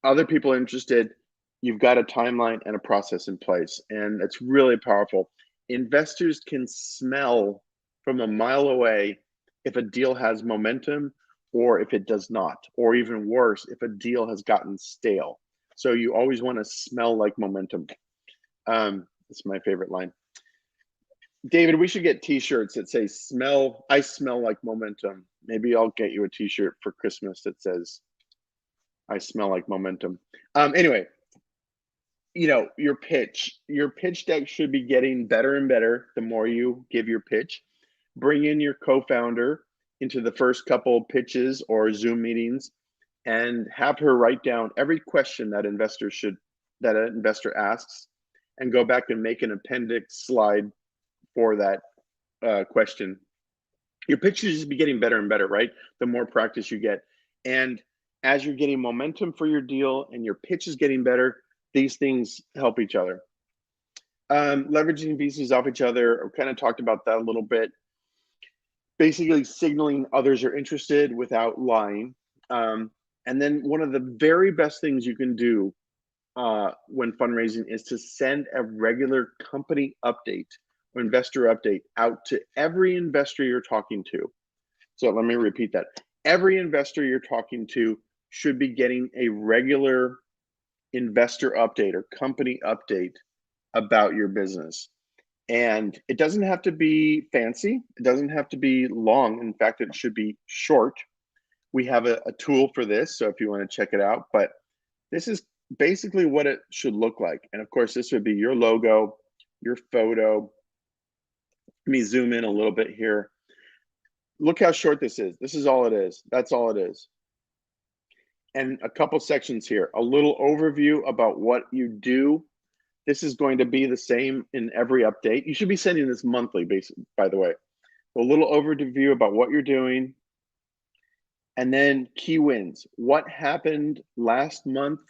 Speaker 2: other people are interested. You've got a timeline and a process in place, and it's really powerful. Investors can smell from a mile away if a deal has momentum or if it does not, or even worse, if a deal has gotten stale. So you always want to smell like momentum. It's my favorite line. David, we should get t-shirts that say I smell like momentum. Maybe I'll get you a t-shirt for Christmas that says I smell like momentum. Anyway, your pitch deck should be getting better and better the more you give your pitch. Bring in your co-founder into the first couple pitches or Zoom meetings and have her write down every question that an investor asks, and go back and make an appendix slide for that question. Your pitch should just be getting better and better, right? The more practice you get. And as you're getting momentum for your deal and your pitch is getting better, these things help each other. Leveraging VCs off each other, we kind of talked about that a little bit. Basically signaling others are interested without lying. And then one of the very best things you can do when fundraising is to send a regular company update investor update out to every investor you're talking to. So let me repeat that. Every investor you're talking to should be getting a regular investor update or company update about your business. And it doesn't have to be fancy. It doesn't have to be long. In fact, it should be short. We have a tool for this, so if you want to check it out. But this is basically what it should look like. And of course, this would be your logo, your photo. Let me zoom in a little bit here. Look how short this is. This is all it is. That's all it is. And a couple sections here. A little overview about what you do. This is going to be the same in every update. You should be sending this monthly, by the way. A little overview about what you're doing. And then key wins. What happened last month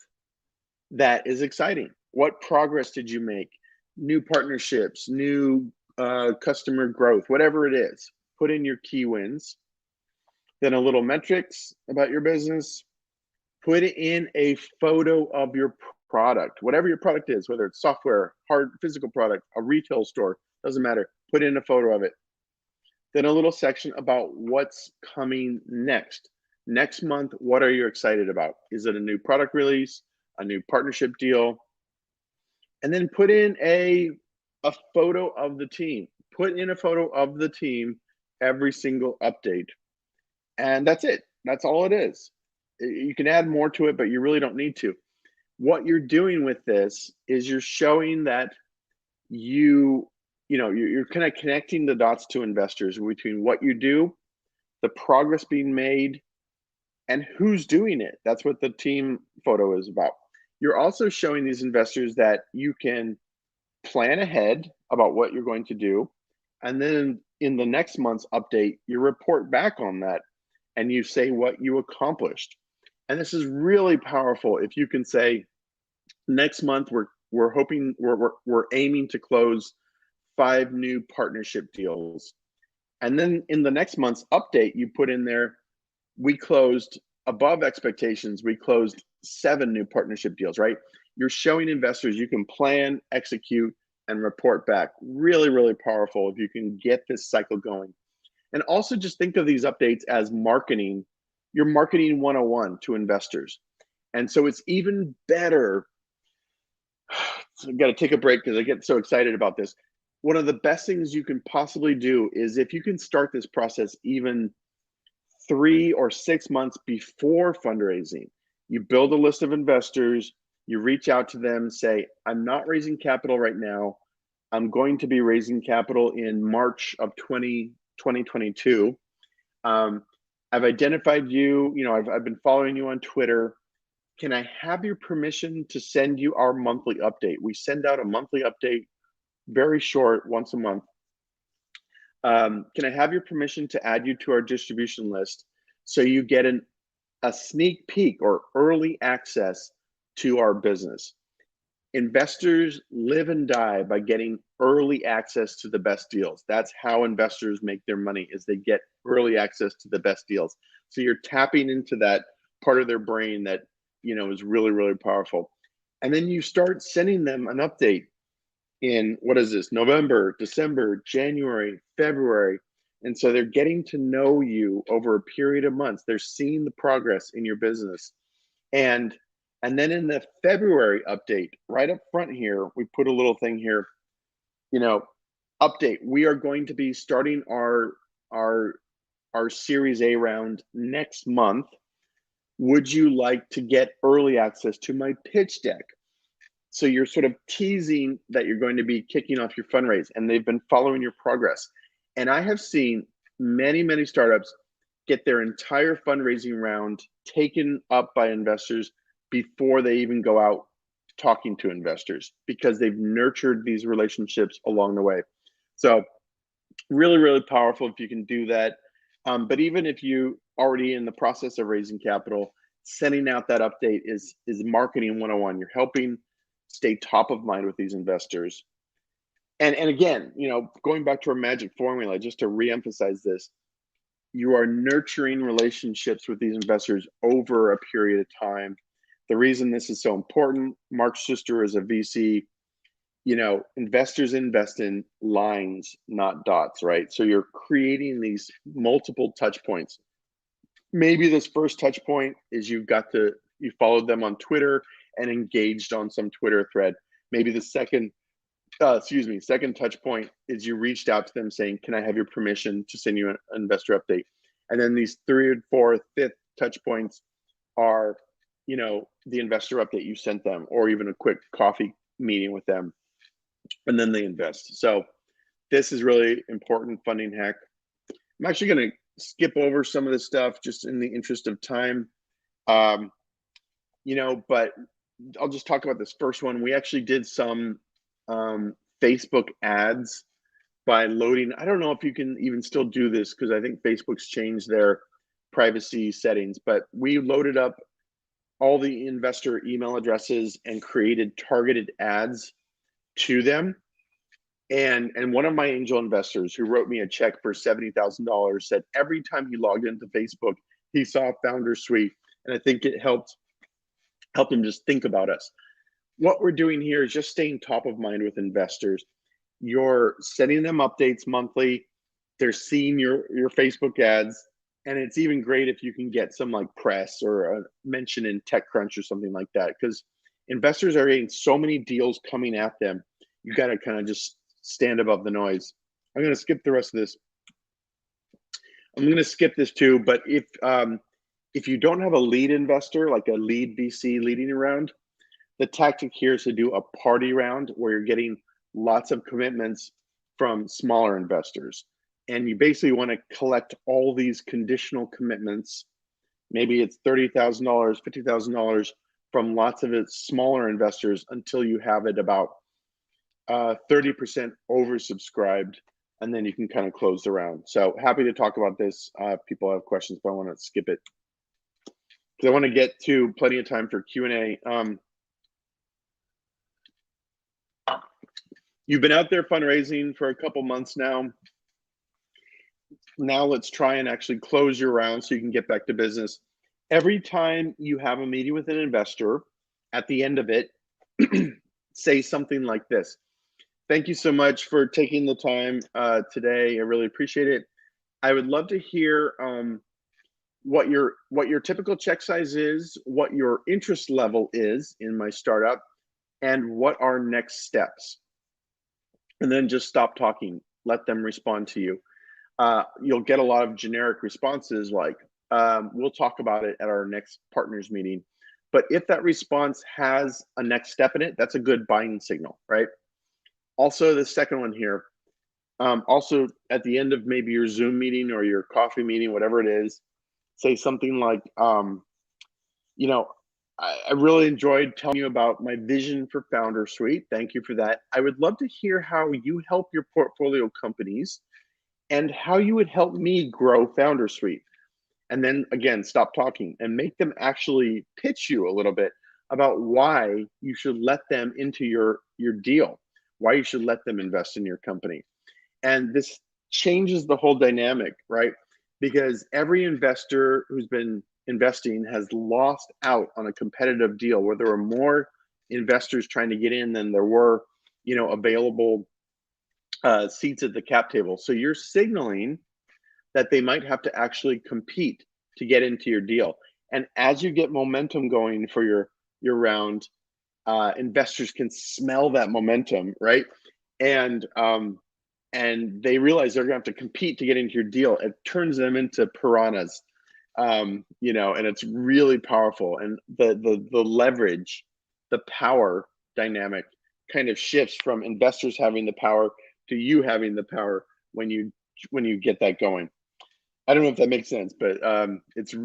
Speaker 2: that is exciting? What progress did you make? New partnerships, new customer growth, whatever it is. Put in your key wins. Then a little metrics about your business. Put in a photo of your product, whatever your product is, whether it's software, hard physical product, a retail store, doesn't matter. Put in a photo of it. Then a little section about what's coming next. Next month, what are you excited about? Is it a new product release, a new partnership deal? And then put in a photo of the team. Put in a photo of the team every single update. And that's it. That's all it is. You can add more to it, but you really don't need to. What you're doing with this is you're showing that you're kind of connecting the dots to investors between what you do, the progress being made, and who's doing it. That's what the team photo is about. You're also showing these investors that you can plan ahead about what you're going to do. And then in the next month's update, you report back on that and you say what you accomplished. And this is really powerful if you can say, next month we're aiming to close 5 new partnership deals. And then in the next month's update, you put in there, we closed above expectations, we closed 7 new partnership deals, right? You're showing investors you can plan, execute, and report back. Really, really powerful if you can get this cycle going. And also just think of these updates as marketing, your marketing 101 to investors. And so it's even better. So I've got to take a break because I get so excited about this. One of the best things you can possibly do is if you can start this process even 3 or 6 months before fundraising. You build a list of investors, you reach out to them, say, I'm not raising capital right now. I'm going to be raising capital in March of 2022. I've identified you, I've been following you on Twitter. Can I have your permission to send you our monthly update? We send out a monthly update, very short, once a month. Can I have your permission to add you to our distribution list so you get a sneak peek or early access to our business? Investors live and die by getting early access to the best deals. That's how investors make their money, is they get early access to the best deals. So you're tapping into that part of their brain that is really, really powerful. And then you start sending them an update in, what is this, November, December, January, February. And so they're getting to know you over a period of months. They're seeing the progress in your business. And then in the February update, right up front here, we put a little thing here, update. We are going to be starting our Series A round next month. Would you like to get early access to my pitch deck? So you're sort of teasing that you're going to be kicking off your fundraise, and they've been following your progress. And I have seen many, many startups get their entire fundraising round taken up by investors before they even go out talking to investors, because they've nurtured these relationships along the way. So really, really powerful if you can do that. But even if you already in the process of raising capital, sending out that update is marketing 101. You're helping stay top of mind with these investors. And again, going back to our magic formula, just to reemphasize this, you are nurturing relationships with these investors over a period of time. The reason this is so important, Mark's sister is a VC. investors invest in lines, not dots, right? So you're creating these multiple touch points. Maybe this first touch point is you followed them on Twitter and engaged on some Twitter thread. Maybe the second touch point is you reached out to them saying, can I have your permission to send you an investor update? And then these 3rd, 4th, 5th touch points are, the investor update you sent them, or even a quick coffee meeting with them, and then they invest. So this is really important funding hack. I'm actually going to skip over some of this stuff just in the interest of time. But I'll just talk about this first one. We actually did some Facebook ads by loading. I don't know if you can even still do this, because I think Facebook's changed their privacy settings, but we loaded up all the investor email addresses and created targeted ads to them. And one of my angel investors who wrote me a check for $70,000 said every time he logged into Facebook, he saw Foundersuite, and I think it helped him just think about us. What we're doing here is just staying top of mind with investors. You're sending them updates monthly. They're seeing your Facebook ads, and it's even great if you can get some like press or a mention in TechCrunch or something like that, because investors are getting so many deals coming at them. You got to kind of just stand above the noise. I'm going to skip the rest of this. I'm going to skip this too, but if you don't have a lead investor, like a lead VC leading a round, the tactic here is to do a party round where you're getting lots of commitments from smaller investors. And you basically want to collect all these conditional commitments. Maybe it's $30,000, $50,000 from lots of smaller investors until you have it about 30% oversubscribed, and then you can kind of close the round. So happy to talk about this. People have questions, but I want to skip it because I want to get to plenty of time for Q&A. You've been out there fundraising for a couple months now. Now let's try and actually close your round so you can get back to business. Every time you have a meeting with an investor, at the end of it, say something like this. Thank you so much for taking the time today. I really appreciate it. I would love to hear what your typical check size is, what your interest level is in my startup, and what are next steps. And then just stop talking. Let them respond to you. You'll get a lot of generic responses like, we'll talk about it at our next partners meeting. But if that response has a next step in it, that's a good buying signal, right? Also, the second one here, also at the end of maybe your Zoom meeting or your coffee meeting, whatever it is, say something like, I really enjoyed telling you about my vision for Foundersuite. Thank you for that. I would love to hear how you help your portfolio companies and how you would help me grow Foundersuite. And then again, stop talking and make them actually pitch you a little bit about why you should let them into your deal, why you should let them invest in your company. And this changes the whole dynamic, right? Because every investor who's been investing has lost out on a competitive deal where there were more investors trying to get in than there were, available seats at the cap table. So you're signaling that they might have to actually compete to get into your deal. And as you get momentum going for your round, investors can smell that momentum, right? And they realize they're gonna have to compete to get into your deal. It turns them into piranhas, and it's really powerful. And the leverage, the power dynamic kind of shifts from investors having the power to you having the power when you get that going. I don't know if that makes sense, but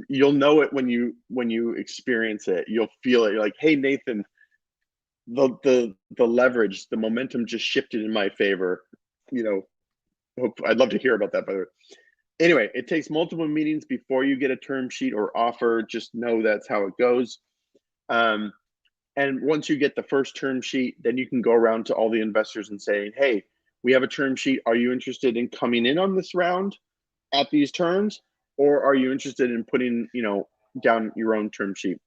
Speaker 2: you'll know it when you experience it. You'll feel it. You're like, hey, Nathan, the leverage, the momentum just shifted in my favor. I'd love to hear about that, by the way. Anyway, it takes multiple meetings before you get a term sheet or offer. Just know that's how it goes. And once you get the first term sheet, then you can go around to all the investors and say, hey, we have a term sheet. Are you interested in coming in on this round at these terms, or are you interested in putting, down your own term sheet?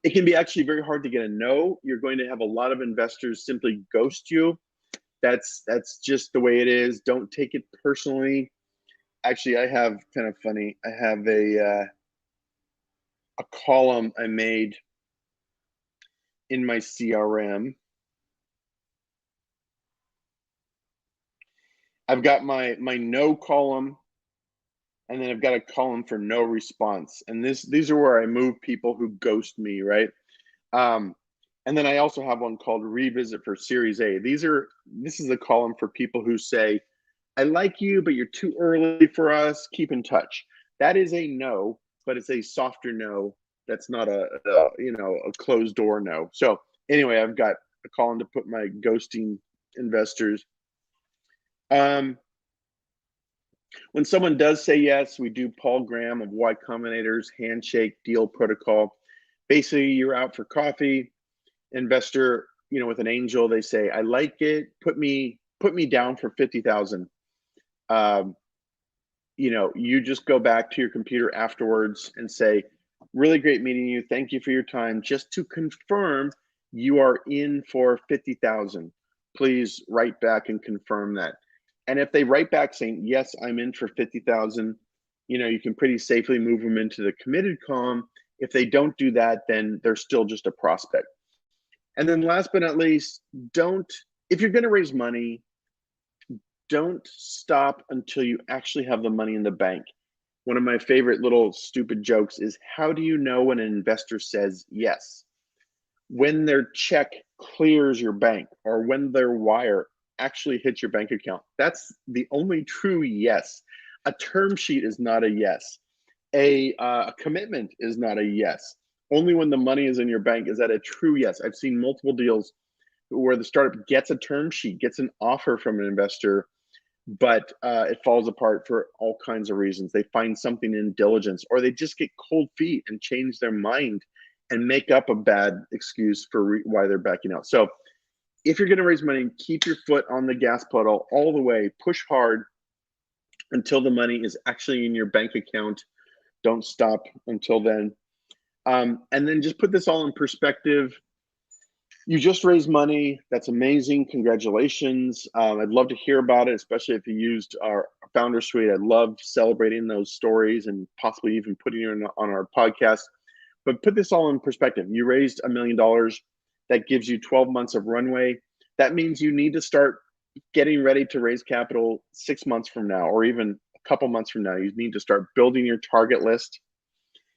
Speaker 2: It can be actually very hard to get a no. You're going to have a lot of investors simply ghost you. That's just the way it is. Don't take it personally. Actually, I have kind of funny. I have a column I made in my CRM. I've got my no column, and then I've got a column for no response. And these are where I move people who ghost me, right? And then I also have one called revisit for Series A. This is a column for people who say, I like you, but you're too early for us. Keep in touch. That is a no, but it's a softer no. That's not a closed door no. So anyway, I've got a column to put my ghosting investors. When someone does say yes, we do Paul Graham of Y Combinator's handshake deal protocol. Basically, you're out for coffee. Investor, with an angel, they say, I like it. Put me down for 50,000. You just go back to your computer afterwards and say, really great meeting you. Thank you for your time. Just to confirm you are in for 50,000. Please write back and confirm that. And if they write back saying, yes, I'm in for 50,000, you can pretty safely move them into the committed column. If they don't do that, then they're still just a prospect. And then last but not least, if you're going to raise money, don't stop until you actually have the money in the bank. One of my favorite little stupid jokes is, how do you know when an investor says yes? When their check clears your bank, or when their wire actually hits your bank account. That's the only true yes. A term sheet is not a yes. A commitment is not a yes. Only when the money is in your bank is that a true yes. I've seen multiple deals where the startup gets a term sheet, gets an offer from an investor, but it falls apart for all kinds of reasons. They find something in diligence, or they just get cold feet and change their mind and make up a bad excuse for why they're backing out. So if you're going to raise money, keep your foot on the gas pedal all the way, push hard until the money is actually in your bank account. Don't stop until then. And then just put this all in perspective. You just raised money. That's amazing. Congratulations. I'd love to hear about it, especially if you used our Foundersuite. I love celebrating those stories and possibly even putting it on our podcast. But put this all in perspective. You raised $1 million. That gives you 12 months of runway. That means you need to start getting ready to raise capital 6 months from now, or even a couple months from now. You need to start building your target list.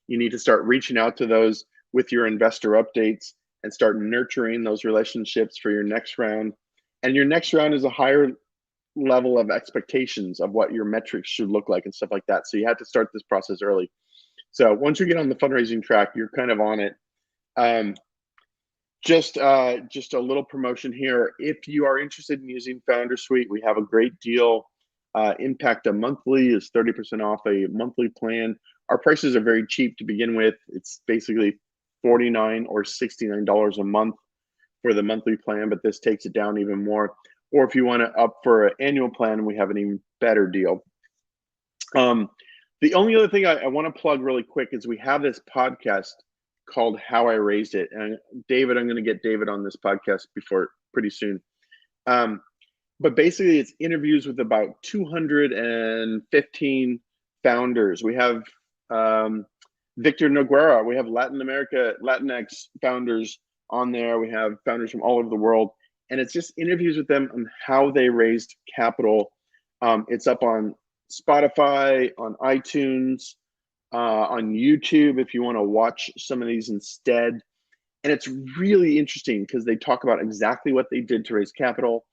Speaker 2: You need to start reaching out to those with your investor updates and start nurturing those relationships for your next round. And your next round is a higher level of expectations of what your metrics should look like and stuff like that. So you have to start this process early. So once you get on the fundraising track, you're kind of on it. Just a little promotion here. If you are interested in using Foundersuite, we have a great deal. Impact a monthly is 30% off a monthly plan. Our prices are very cheap to begin with. It's basically $49 or $69 a month for the monthly plan, but this takes it down even more. Or if you want to up for an annual plan, we have an even better deal. The only other thing I want to plug really quick is we have this podcast called How I Raised It. And David, I'm going to get David on this podcast pretty soon. But basically it's interviews with about 215 founders. We have Victor Noguera. We have Latinx founders on there. We have founders from all over the world. And it's just interviews with them on how they raised capital. It's up on Spotify, on iTunes, on YouTube if you want to watch some of these instead. And it's really interesting because they talk about exactly what they did to raise capital.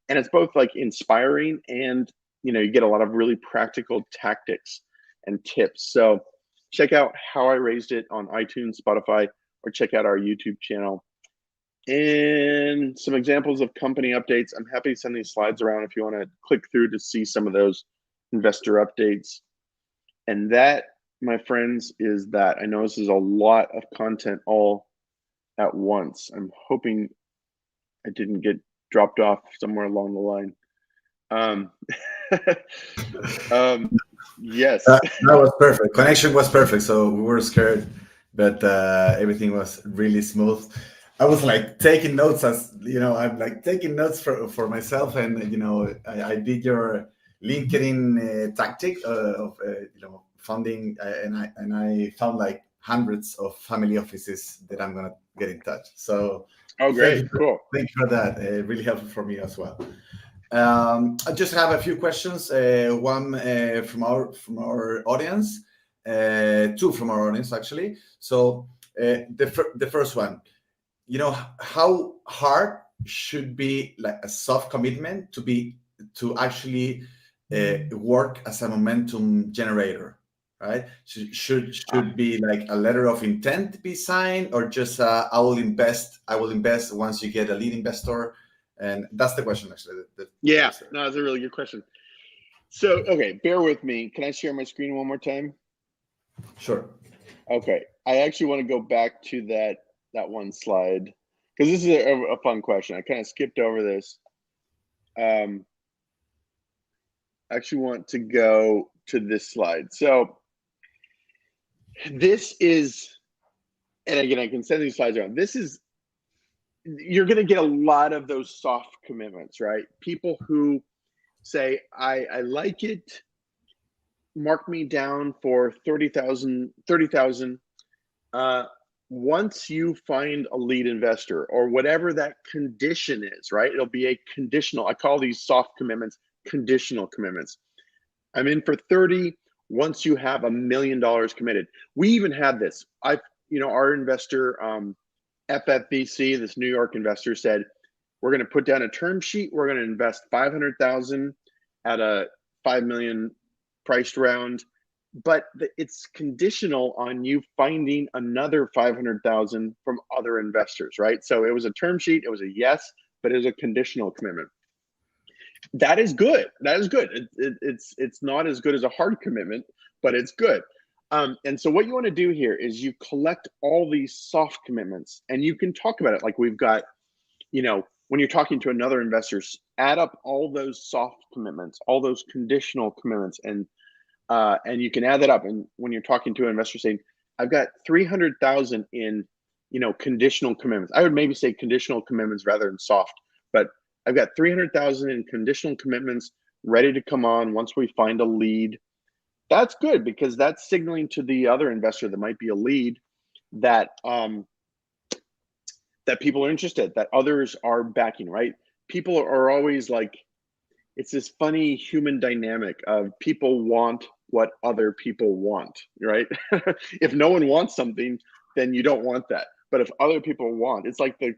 Speaker 2: And it's both like inspiring and, you get a lot of really practical tactics and tips. So check out How I Raised It on iTunes, Spotify, or check out our YouTube channel. And some examples of company updates. I'm happy to send these slides around if you want to click through to see some of those investor updates. And that, my friends, is that. I know this is a lot of content all at once. I'm hoping I didn't get dropped off somewhere along the line. Yes.
Speaker 3: That was perfect. Connection was perfect, so we were scared but everything was really smooth. I was like taking notes, as you know, I'm like taking notes for myself, and you know, I did your LinkedIn tactic of you know, funding, and I found like hundreds of family offices that I'm gonna get in touch. So
Speaker 2: Oh, great, cool.
Speaker 3: thank you for that. Really helpful for me as well. I just have a few questions. One from our audience, two from our audience actually. So the first one, you know, how hard should be like a soft commitment to actually work as a momentum generator, right? Should be like a letter of intent be signed, or just I will invest once you get a lead investor? And that's the question, actually.
Speaker 2: Yeah, no, that's a really good question. So, okay, bear with me. Can I share my screen one more time?
Speaker 3: Sure.
Speaker 2: Okay, I actually want to go back to that one slide, because this is a fun question. I kind of skipped over this. Actually want to go to this slide. So this is, and again, I can send these slides around. This is, you're going to get a lot of those soft commitments, right? People who say, I like it, mark me down for 30,000. Once you find a lead investor, or whatever that condition is, right? It'll be a conditional. I call these soft commitments conditional commitments. I'm in for 30 once you have $1 million committed. We even had this. Our investor, FFVC, this New York investor, said, we're going to put down a term sheet. We're going to invest 500,000 at a 5 million priced round, but it's conditional on you finding another 500,000 from other investors, right? So it was a term sheet. It was a yes, but it was a conditional commitment. That is good. That is good. It's not as good as a hard commitment, but it's good. And so what you want to do here is you collect all these soft commitments, and you can talk about it like we've got, when you're talking to another investor, add up all those soft commitments, all those conditional commitments, and you can add that up. And when you're talking to an investor saying, I've got 300,000 in, conditional commitments. I would maybe say conditional commitments rather than soft, but I've got 300,000 in conditional commitments ready to come on once we find a lead. That's good, because that's signaling to the other investor that might be a lead that that people are interested, that others are backing, right? People are always like, it's this funny human dynamic of people want what other people want, right? If no one wants something, then you don't want that. But if other people want, it's like the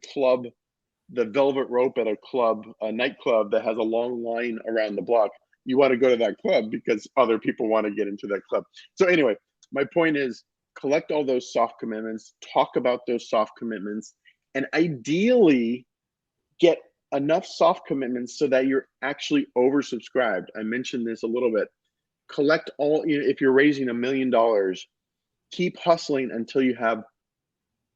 Speaker 2: velvet rope at a nightclub that has a long line around the block. You want to go to that club because other people want to get into that club. So anyway, my point is, collect all those soft commitments, talk about those soft commitments, and ideally get enough soft commitments so that you're actually oversubscribed. I mentioned this a little bit. Collect all, if you're raising $1 million, keep hustling until you have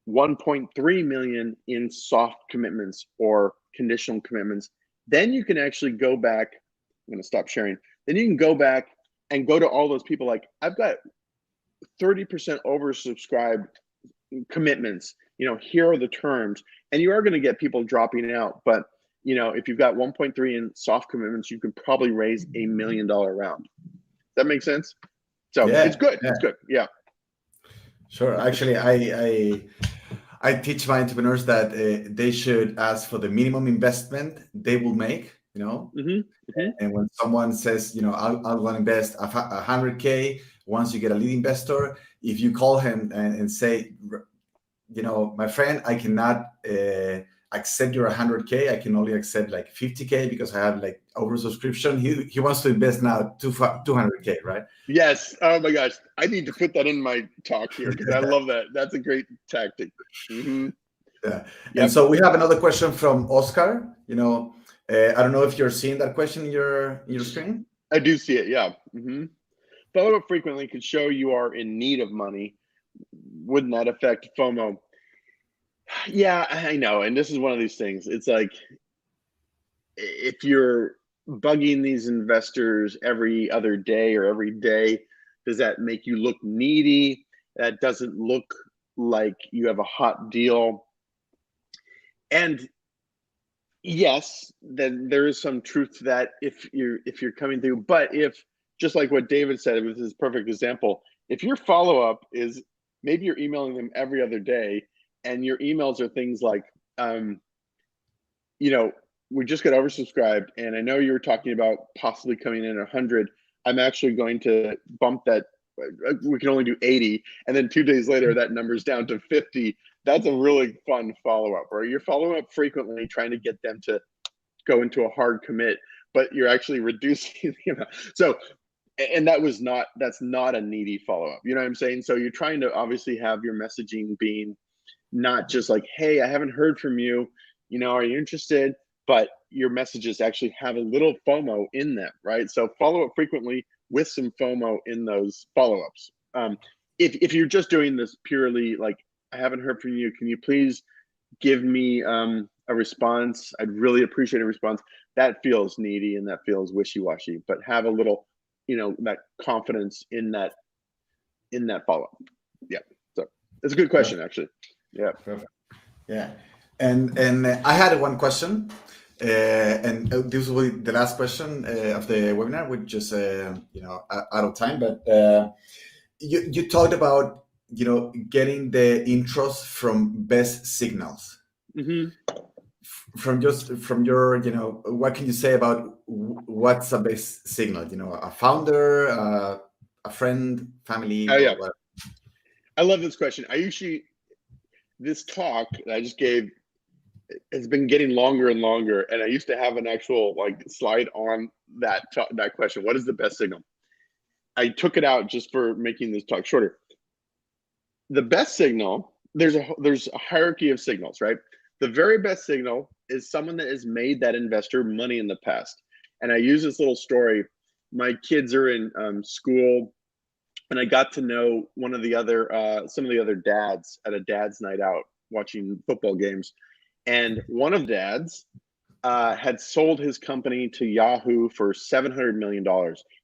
Speaker 2: 1.3 million in soft commitments or conditional commitments. Then you can actually go back. I'm going to stop sharing. Then you can go back and go to all those people like, I've got 30% oversubscribed commitments. Here are the terms. And you are going to get people dropping out. But, if you've got 1.3 in soft commitments, you could probably raise $1 million round. That makes sense? So yeah, it's good. Yeah. It's good. Yeah.
Speaker 3: Sure. Actually, I teach my entrepreneurs that they should ask for the minimum investment they will make, And when someone says, I'll want to invest 100K, once you get a lead investor, if you call him and say, my friend, I cannot accept your 100K. I can only accept like 50K because I have like oversubscription. He wants to invest now 200K, right?
Speaker 2: Yes. Oh my gosh. I need to put that in my talk here because I love that. That's a great tactic. Mm-hmm.
Speaker 3: Yeah. Yep. And so we have another question from Oscar. I don't know if you're seeing that question in your screen.
Speaker 2: I do see it. Yeah. Mm-hmm. Follow up frequently could show you are in need of money. Wouldn't that affect FOMO? Yeah, I know. And this is one of these things. It's like, if you're bugging these investors every other day or every day, does that make you look needy? That doesn't look like you have a hot deal. And yes, then there is some truth to that if you're coming through. But if, just like what David said, with his perfect example, if your follow-up is maybe you're emailing them every other day, and your emails are things like, you know, we just got oversubscribed, and I know you were talking about possibly coming in 100. I'm actually going to bump that. We can only do 80, and then 2 days later, that number's down to 50. That's a really fun follow-up, or you're following up frequently, trying to get them to go into a hard commit, but you're actually reducing the amount. So, and that's not a needy follow-up. You know what I'm saying? So you're trying to obviously have your messaging being not just like, hey, I haven't heard from you, you know, are you interested? But your messages actually have a little FOMO in them, right? So follow up frequently with some FOMO in those follow-ups. If you're just doing this purely like, I haven't heard from you, can you please give me a response? I'd really appreciate a response. That feels needy and that feels wishy-washy, but have a little, you know, that confidence in that follow-up. Yeah, so it's a good question, actually. Yeah.
Speaker 3: Perfect. Yeah. And I had one question, and this will be the last question of the webinar. We're just you know, out of time, but you talked about, you know, getting the intros from best signals.
Speaker 2: Mm-hmm.
Speaker 3: From your, you know, what can you say about what's a best signal? You know, a founder, a friend, family.
Speaker 2: Oh, yeah.
Speaker 3: Or what?
Speaker 2: I love this question. This talk that I just gave has been getting longer and longer, and I used to have an actual like slide on that question. What is the best signal? I took it out just for making this talk shorter. The best signal, there's a hierarchy of signals, right? The very best signal is someone that has made that investor money in the past. And I use this little story. My kids are in school, and I got to know some of the other dads at a dad's night out watching football games. And one of the dads had sold his company to Yahoo for $700 million.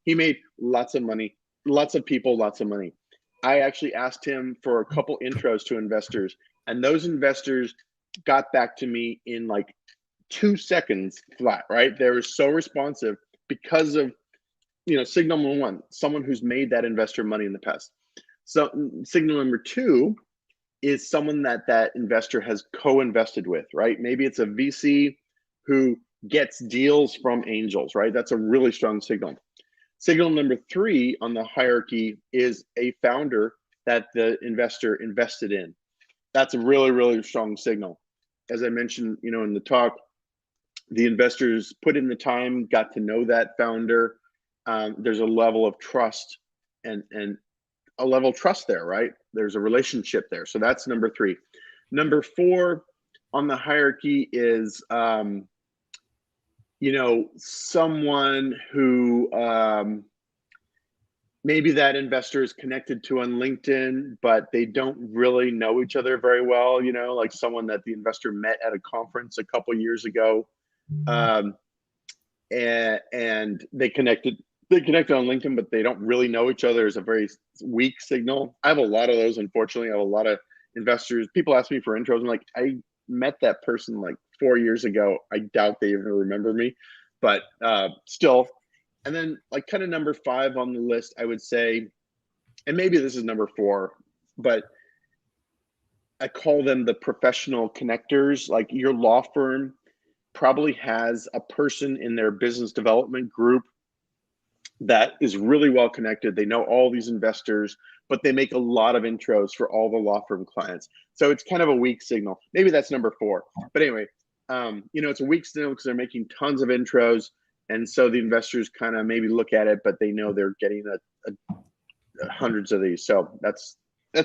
Speaker 2: He made lots of money, lots of people, lots of money. I actually asked him for a couple intros to investors, and those investors got back to me in like 2 seconds flat, right? They were so responsive because of, you know, signal number one, someone who's made that investor money in the past. So signal number two is someone that investor has co-invested with, right? Maybe it's a VC who gets deals from angels, right? That's a really strong signal. Signal number three on the hierarchy is a founder that the investor invested in. That's a really, really strong signal. As I mentioned, you know, in the talk, the investors put in the time, got to know that founder. There's a level of trust and a level of trust there, right? There's a relationship there. So that's number three. Number four on the hierarchy is, you know, someone who maybe that investor is connected to on LinkedIn, but they don't really know each other very well, you know, like someone that the investor met at a conference a couple years ago. And they connected on LinkedIn, but they don't really know each other. Is a very weak signal. I have a lot of those, unfortunately. I have a lot of investors. People ask me for intros. I'm like, I met that person like 4 years ago. I doubt they even remember me, but still. And then like kind of number five on the list, I would say, and maybe this is number four, but I call them the professional connectors. Like your law firm probably has a person in their business development group that is really well connected. They know all these investors, but they make a lot of intros for all the law firm clients. So it's kind of a weak signal. Maybe that's number four. But anyway, you know, it's a weak signal because they're making tons of intros. And so the investors kind of maybe look at it, but they know they're getting hundreds of these. So that's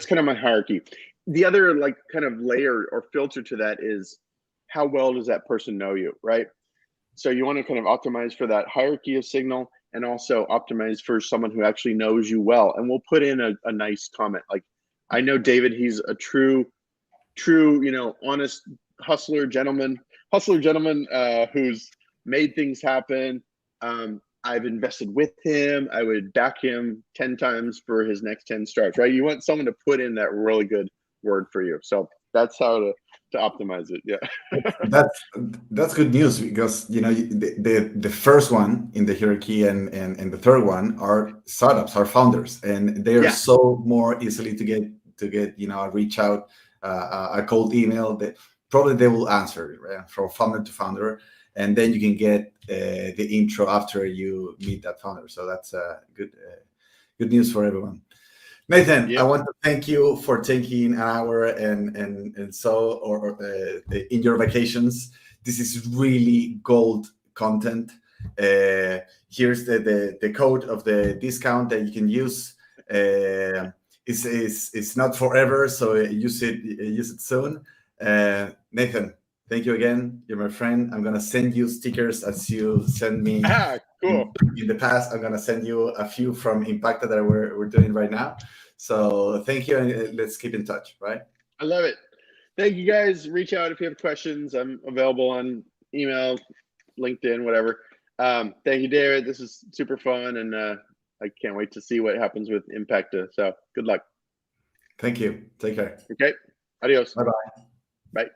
Speaker 2: kind of my hierarchy. The other like kind of layer or filter to that is how well does that person know you, right? So you want to kind of optimize for that hierarchy of signal and also optimize for someone who actually knows you well. And we'll put in a nice comment. Like, I know David, he's a true, you know, honest hustler gentleman who's made things happen. I've invested with him. I would back him 10 times for his next 10 starts, right? You want someone to put in that really good word for you. So that's how to optimize it. Yeah.
Speaker 3: That's good news, because the first one in the hierarchy and the third one are startups, are founders, and they are so more easily to get reach out, a cold email that probably they will answer, right? From founder to founder, and then you can get the intro after you meet that founder. So that's good news for everyone. Nathan, I want to thank you for taking an hour and in your vacations. This is really gold content. Here's the code of the discount that you can use. It's not forever, so use it soon. Nathan, thank you again. You're my friend. I'm gonna send you stickers as you send me.
Speaker 2: Cool.
Speaker 3: In the past, I'm gonna send you a few from Impacta that we're doing right now. So thank you, and let's keep in touch, right?
Speaker 2: I love it. Thank you, guys. Reach out if you have questions. I'm available on email, LinkedIn, whatever. Thank you, David. This is super fun, and I can't wait to see what happens with Impacta. So good luck.
Speaker 3: Thank you. Take care.
Speaker 2: Okay. Adios.
Speaker 3: Bye-bye.
Speaker 2: Bye.